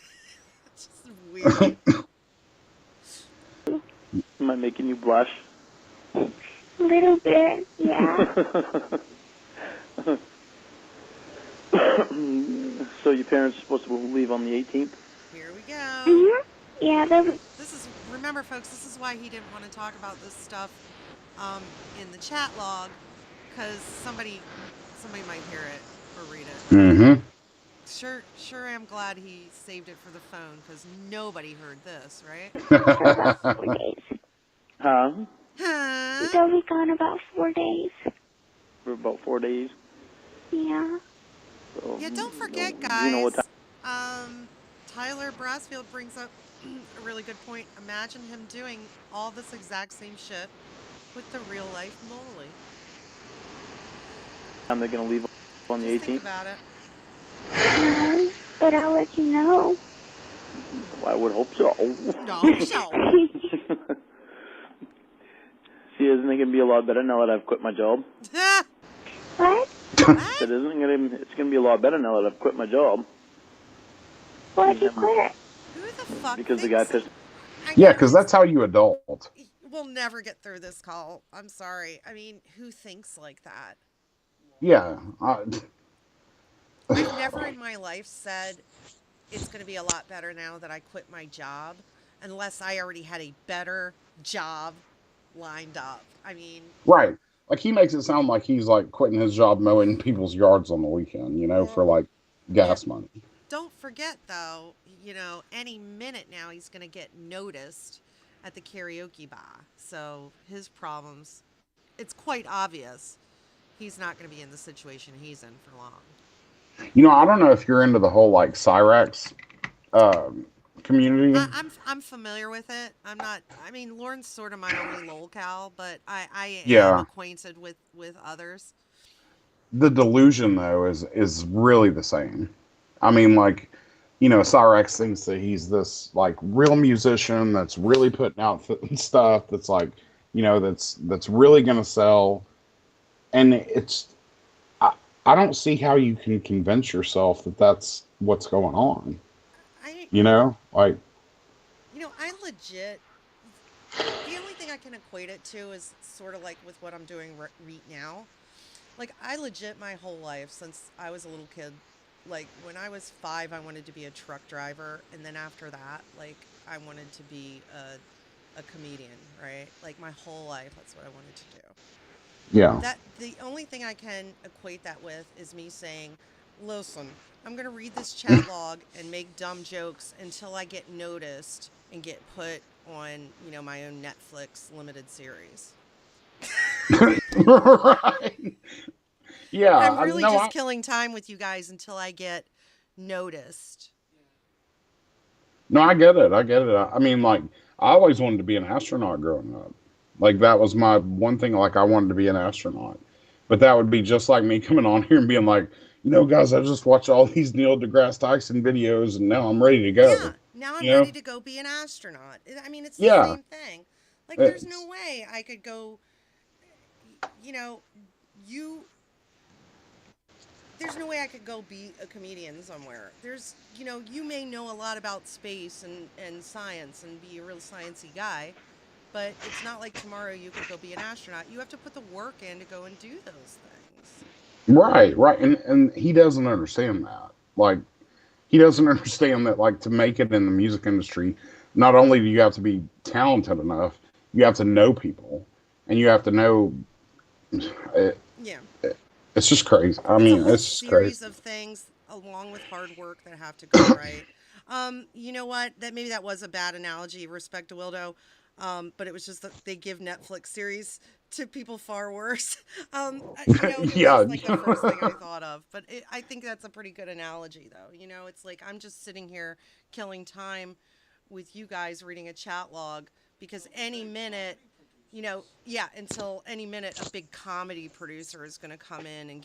just weird. Am I making you blush? A little bit, yeah. So your parents are supposed to leave on the 18th? Here we go. Mm-hmm. Yeah, Remember, folks, this is why he didn't want to talk about this stuff in the chat log, because somebody might hear it or read it. Mm-hmm. Sure, I'm glad he saved it for the phone, because nobody heard this, right? for about 4 days. Huh? Huh? They'll be gone about 4 days. For about 4 days. Yeah. So, Yeah, don't forget, you guys. know what time? Tyler Brassfield brings up a really good point. Imagine him doing all this exact same shit with the real life Molly. Time they're gonna leave on the Just think 18th? about it. No, but I'll let you know. I would hope so. No, so. See, isn't it gonna be a lot better now that I've quit my job? What? It isn't gonna. It's gonna be a lot better now that I've quit my job. Why'd you quit? Who the fuck Because the guy thinks pissed. Yeah, because that's how you adult. We'll never get through this call. I'm sorry. I mean, who thinks like that? Yeah. I've never in my life said it's going to be a lot better now that I quit my job, unless I already had a better job lined up. I mean, Right. Like, he makes it sound like he's like quitting his job mowing people's yards on the weekend, for like gas money. don't forget though, any minute now he's going to get noticed at the karaoke bar. So his problems, it's quite obvious he's not going to be in the situation he's in for long. I don't know if you're into the whole like Cyrax community. I'm familiar with it. I'm not. I mean, Lauren's sort of my only locale, but I am Yeah. acquainted with others. The delusion though is really the same. I mean, like, Cyrax thinks that he's this like real musician that's really putting out stuff that's like, that's really gonna sell, and I don't see how you can convince yourself that that's what's going on. Like, I legit. The only thing I can equate it to is sort of like with what I'm doing right now. Like, I legit my whole life since I was a little kid. Like, when I was 5, I wanted to be a truck driver, and then after that, like, I wanted to be a comedian, right? Like, my whole life, that's what I wanted to do. yeah. The only thing I can equate that with is me saying, listen, I'm going to read this chat log and make dumb jokes until I get noticed and get put on, my own Netflix limited series. Right. Yeah. I'm really just killing time with you guys until I get noticed. No, I get it. I mean, like, I always wanted to be an astronaut growing up. Like, that was my one thing. Like, I wanted to be an astronaut. But that would be just like me coming on here and being like, guys, I just watched all these Neil deGrasse Tyson videos, and now I'm ready to go. Yeah, now I'm ready to go be an astronaut. I mean, it's the same thing. Like, there's no way I could go, there's no way I could go be a comedian somewhere. There's, you may know a lot about space and science and be a real sciencey guy, but it's not like tomorrow you could go be an astronaut. You have to put the work in to go and do those things. Right. And he doesn't understand that. Like, he doesn't understand that, like, to make it in the music industry, not only do you have to be talented enough, you have to know people, and you have to know. Yeah. It's just crazy. I mean, it's just series crazy. of things along with hard work that have to go right. You know what? Maybe that was a bad analogy. Respect to Wildo, but it was just that they give Netflix series to people far worse. It Yeah. was just like the first thing I thought of. But I think that's a pretty good analogy, though. It's like I'm just sitting here killing time with you guys reading a chat log because any minute. Until any minute a big comedy producer is going to come in and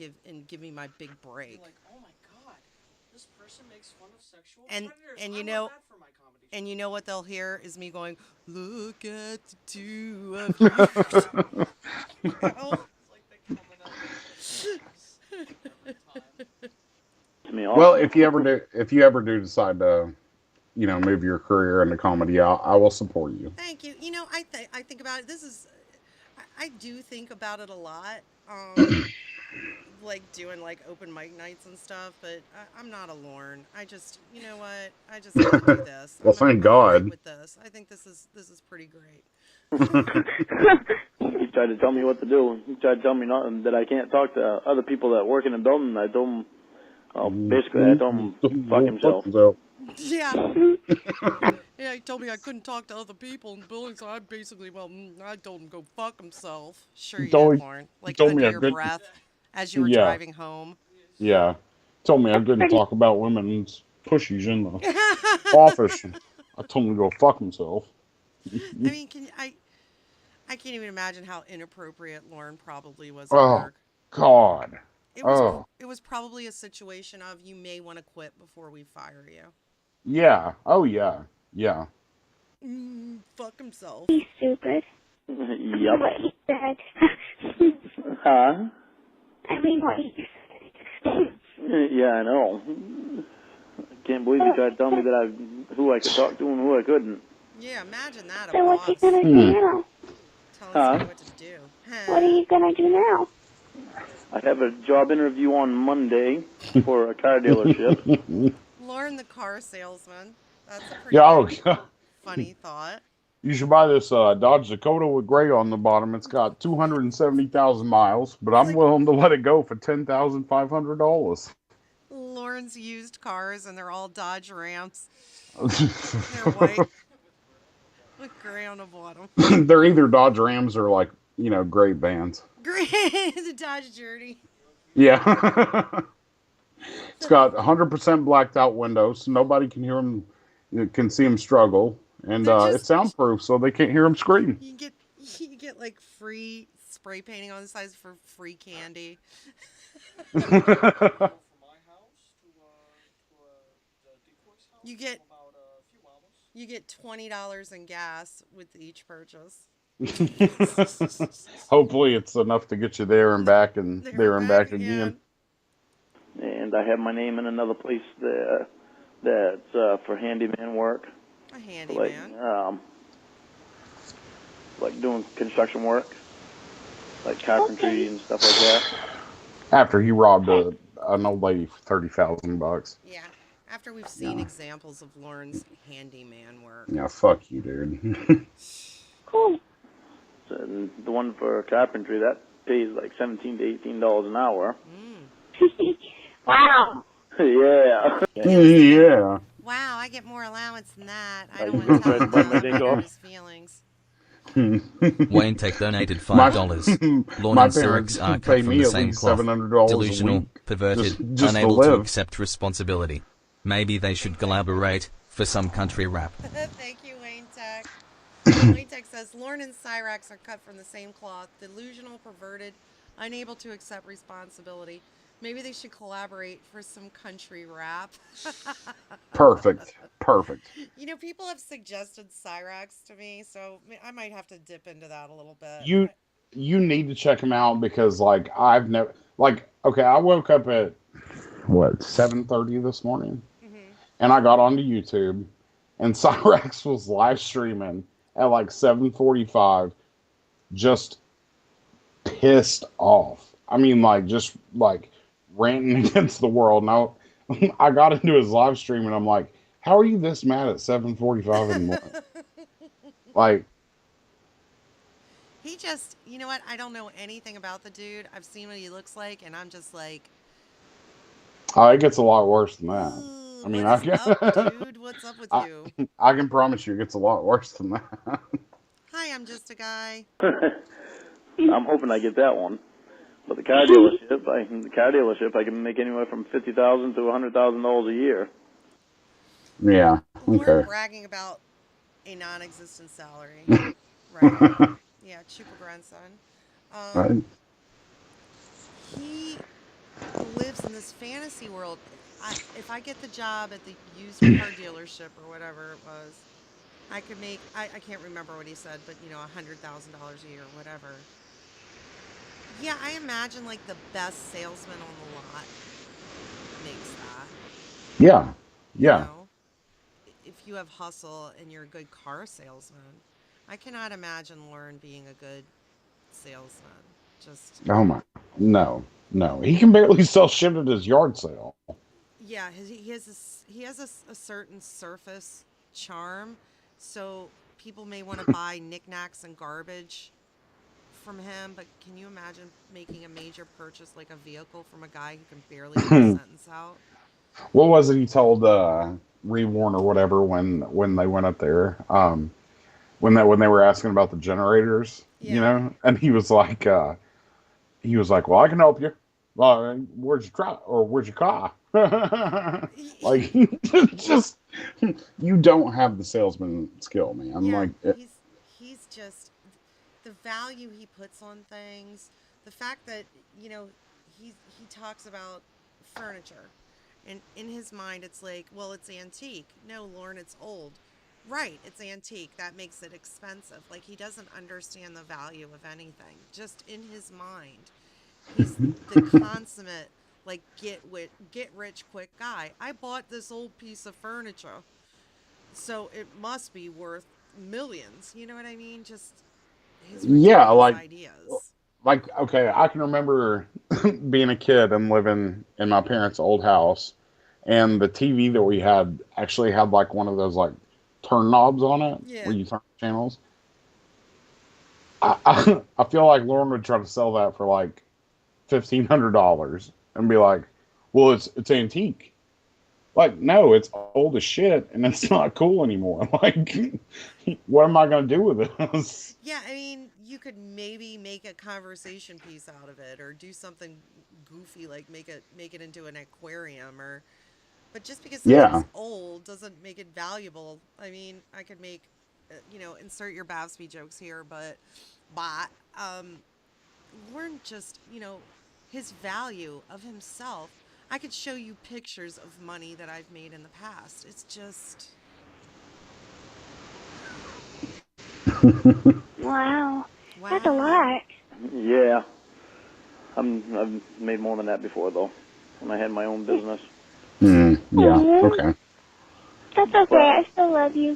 give me my big break. You're like, oh my god, this person makes fun of sexual And predators. and I'm you not know bad for my comedy and you know what they'll hear is me going, "Look at the two of you." It's like they coming out It's me Well, awesome. if you ever do decide to, move your career into comedy, I will support you. Thank you. I think about it. I do think about it a lot. Like doing like open mic nights and stuff, but I'm not a Lorne. I just, you know what? I just gotta do this. Well, thank I'm all right God. with this. I think this is pretty great. He tried to tell me what to do. He tried to tell me nothing, that I can't talk to other people that work in the building. I told him, basically, I told him fuck himself. Yeah. Yeah, he told me I couldn't talk to other people in the building, so I basically, I told him go fuck himself. Sure you Told did, me- Lauren. Like told me under I your couldn't- breath as you were Yeah. driving home. Yeah. Told me I couldn't talk about women's pushies in the office. I told him to go fuck himself. I mean, I can't even imagine how inappropriate Lauren probably was at Oh, work. God. It was Oh, it was probably a situation of you may want to quit before we fire you. yeah. Oh, yeah. Yeah. Fuck himself. He's stupid. Yep. What he said. Huh? I mean, what he said. Yeah, I know. I can't believe he tried to tell me that who I could talk to and who I couldn't. Yeah, imagine that. So what's he boss gonna do now? telling Huh? somebody what to do. What are you gonna do now? I have a job interview on Monday for a car dealership. Lauren, the car salesman. That's a pretty Yeah. Oh, good, yeah. funny thought. You should buy this Dodge Dakota with gray on the bottom. It's got 270,000 miles, but I'm willing to let it go for $10,500. Lauren's used cars, and they're all Dodge Rams. They're white with gray on the bottom. They're either Dodge Rams or like, great vans. Gray, the Dodge Journey. Yeah. It's got 100% blacked out windows, so nobody can hear him, can see him struggle, and it's soundproof, so they can't hear him scream. You get like free spray painting on the sides for free candy. from my house to the decoy's house. You get About a few hours. you get $20 in gas with each purchase. Hopefully, it's enough to get you there and back, and there and back again. And I have my name in another place that's for handyman work. A handyman. Like doing construction work, like carpentry and stuff like that. After he robbed an old lady for $30,000. Yeah. After we've seen examples of Lauren's handyman work. Yeah, fuck you, dude. Cool. And the one for carpentry, that pays like $17 to $18 an hour. Wow. Yeah. Yeah. Wow, I get more allowance than that. I don't want to tell Bite my him dick off. his feelings. Wayne Tech donated $5. Lorne My and Syrinx parents are pay cut from me the at same least cloth. $700 a Delusional, week perverted, just to unable to live. accept responsibility. Maybe they should collaborate for some country rap. Thank you, Wayne Tech. Wayne Tech says Lauren and Cyrax are cut from the same cloth. Delusional, perverted, unable to accept responsibility. Maybe they should collaborate for some country rap. Perfect. People have suggested Cyrax to me, so I might have to dip into that a little bit. you need to check him out because like I've never like okay, I woke up at what 7:30 this morning, and I got onto YouTube, and Cyrex was live streaming at like 7:45, just pissed off. I mean, like just like ranting against the world. Now I got into his live stream, and I'm like, how are you this mad at 7:45 in the morning? Like. He just, you know what? I don't know anything about the dude. I've seen what he looks like, and I'm just like, Oh, it gets a lot worse than that. "Ooh, I mean, what is up, dude? What's up with you? I can promise you it gets a lot worse than that. Hi, I'm just a guy. I'm hoping I get that one. But the car dealership, I can make anywhere from $50,000 to $100,000 a year. Yeah. We're Okay. bragging about a non-existent salary. Right. Yeah, Chupa grandson. Right. He lives in this fantasy world. If I get the job at the used car dealership or whatever it was, I could make, I can't remember what he said, but you know, $100,000 a year or whatever. Yeah, I imagine like the best salesman on the lot makes that. Yeah. You Yeah. know? If you have hustle and you're a good car salesman, I cannot imagine Lauren being a good salesman. Just Oh my. No. No. He can barely sell shit at his yard sale. yeah, he has a certain surface charm, so people may want to buy knickknacks and garbage from him. But can you imagine making a major purchase like a vehicle from a guy who can barely get a sentence out? What was it he told Rewarn or whatever when they went up there? When they were asking about the generators, you know, and he was like, well, I can help you. Where's your truck or where's your car? Like, just you don't have the salesman skill, man. Yeah, Like, he's just the value he puts on things. The fact that you know he talks about furniture, and in his mind it's like, well, it's antique. No, Lauren, it's old. Right, it's antique. That makes it expensive. Like he doesn't understand the value of anything. Just in his mind, he's the consummate like get rich quick guy. I bought this old piece of furniture, so it must be worth millions. You know what I mean? Just his ridiculous ideas. Like okay, I can remember being a kid and living in my parents' old house, and the TV that we had actually had like one of those like turn knobs on it where you turn channels. I feel like Lauren would try to sell that for like $1,500 and be like, well, it's antique. Like, no, it's old as shit and it's not cool anymore. Like, what am I going to do with this? Yeah, I mean, you could maybe make a conversation piece out of it or do something goofy like make it into an aquarium or but just because something's old doesn't make it valuable. I mean, I could make, insert your Babsby jokes here, but Lauren just, his value of himself. I could show you pictures of money that I've made in the past. It's just... Wow. That's a lot. Yeah. I've made more than that before, though, when I had my own business. Yeah, okay. That's okay. I still love you.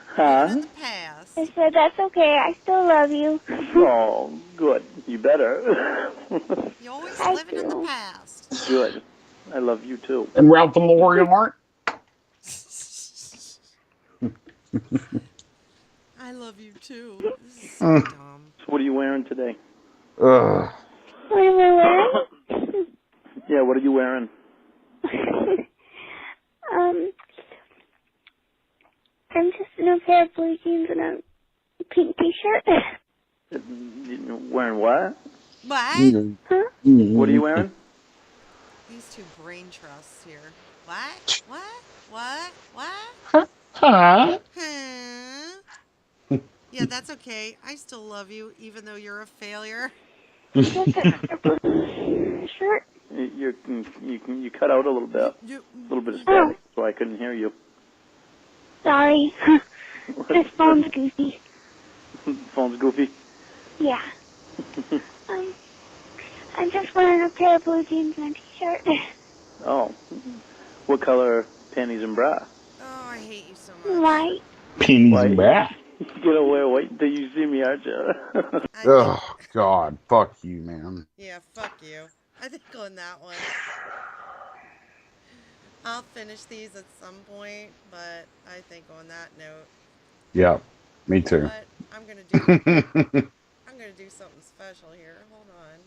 Huh? In the past. I said, that's okay. I still love you. Oh, good. You better. You always I living in the do. past. Good. I love you, too. And Ralph and Lori aren't? I love you too. This is so dumb. So what are you wearing today? Ugh. What am I wearing? Yeah, what are you wearing? I'm just in a pair of blue jeans and a pink t-shirt. Wearing what? What? Huh? What are you wearing? These two brain trusts here. What? What? Huh? Huh? Yeah, that's okay. I still love you, even though you're a failure. Shirt. You cut out a little bit. A little bit of static, so I couldn't hear you. Sorry. This phone's goofy. Phone's goofy? Yeah. I'm just wearing a pair of blue jeans and a t-shirt. Oh. What color panties and bra? Oh, I hate you so much. White. Pennies White. and bat. You're gonna wear white until you see me, aren't you? Oh, God. Fuck you, man. Yeah, fuck you. I think on that one. I'll finish these at some point, but I think on that note, Yeah, me too. what I'm gonna do. I'm gonna do something special here. Hold on.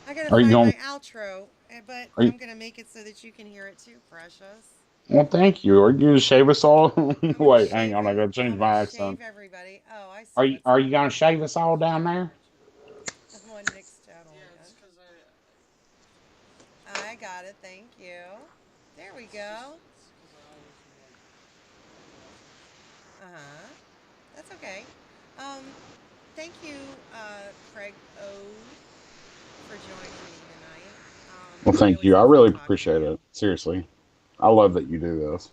I gotta Are you find going- my outro, but Are you- I'm gonna make it so that you can hear it too, precious. Well, thank you. Are you going to shave us all? I'm gonna Wait, shave hang on. I got to change I'm my gonna accent. Shave everybody. Oh, I see. Are you what's Are you going to shave us all down there? I'm on Nick's channel Yeah, it's again. because I got it. Thank you. There we go. That's okay. Thank you, Craig O, for joining me tonight. Well, thank you. I really appreciate it. Seriously. I love that you do this.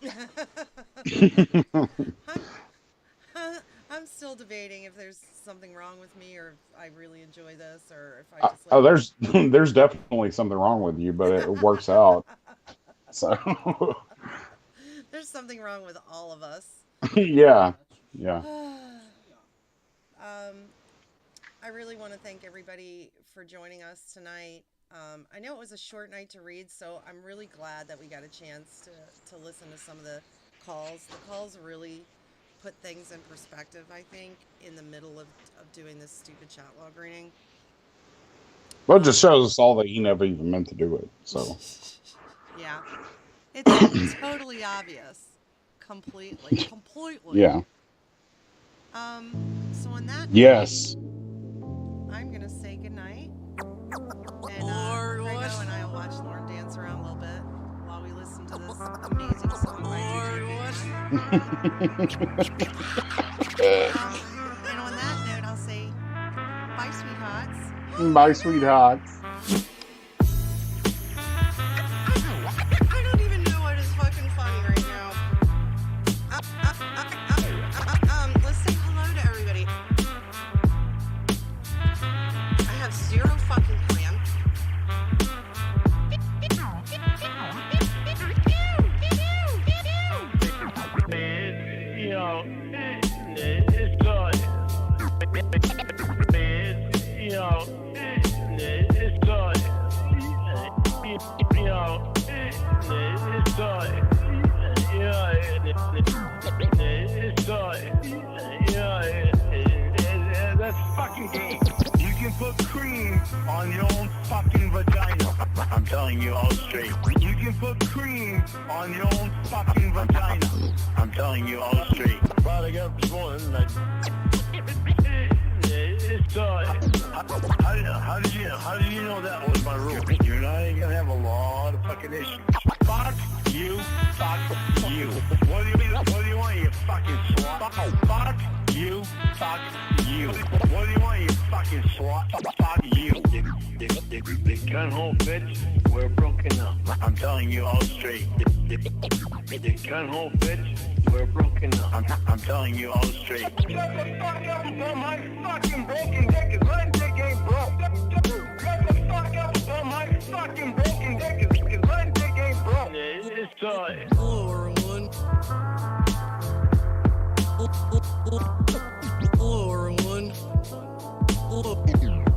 I'm still debating if there's something wrong with me or if I really enjoy this or if I just like... Oh, there's definitely something wrong with you, but it works out. So, There's something wrong with all of us. yeah. I really want to thank everybody for joining us tonight. I know it was a short night to read, so I'm really glad that we got a chance to listen to some of the calls. The calls really put things in perspective, I think, in the middle of doing this stupid chat log reading. Well, it just shows us all that he never even meant to do it. So, Yeah. It's totally obvious. Completely. yeah. So on that note, Yes. I'm going to say goodnight. And Grego and I will watch Lauren dance around a little bit while we listen to this amazing song by and on that note, I'll say bye, sweethearts. Bye, sweethearts. I don't even know what is fucking funny right now. Let's say hello to everybody. I have zero fucking plan. That's fucking gay. You can put cream on your own fucking vagina. I'm telling you all straight. You can put cream on your own fucking vagina. I'm telling you all straight. But I got this one. How did you know that was my rule? You and I ain't gonna have a lot of fucking issues. Fuck you, fuck you. What do you want, you fucking slut? Fuck you, fuck you. What do you want, you fucking slut? Fuck you. They can't hold bitch, we're broken up. I'm telling you all straight. They can't hold bitch, we're broken up. I'm telling you all straight. Shut the fuck up, bro. My fucking broken dick is my dick ain't broke. Shut the fuck up, bro. My fucking broken dick is my dick ain't broke. It's Hello, everyone. Hello, everyone. Hello, everyone.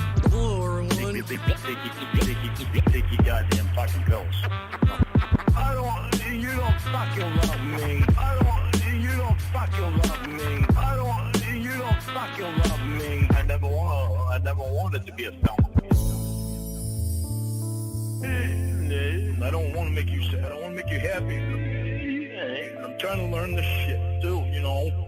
Hello, everyone. Take your goddamn fucking pills. You don't fucking love me. You don't fucking love me. You don't fucking love me. I never wanted to be a felon. I don't want to make you sad. I don't want to make you happy. I'm trying to learn this shit too, you know.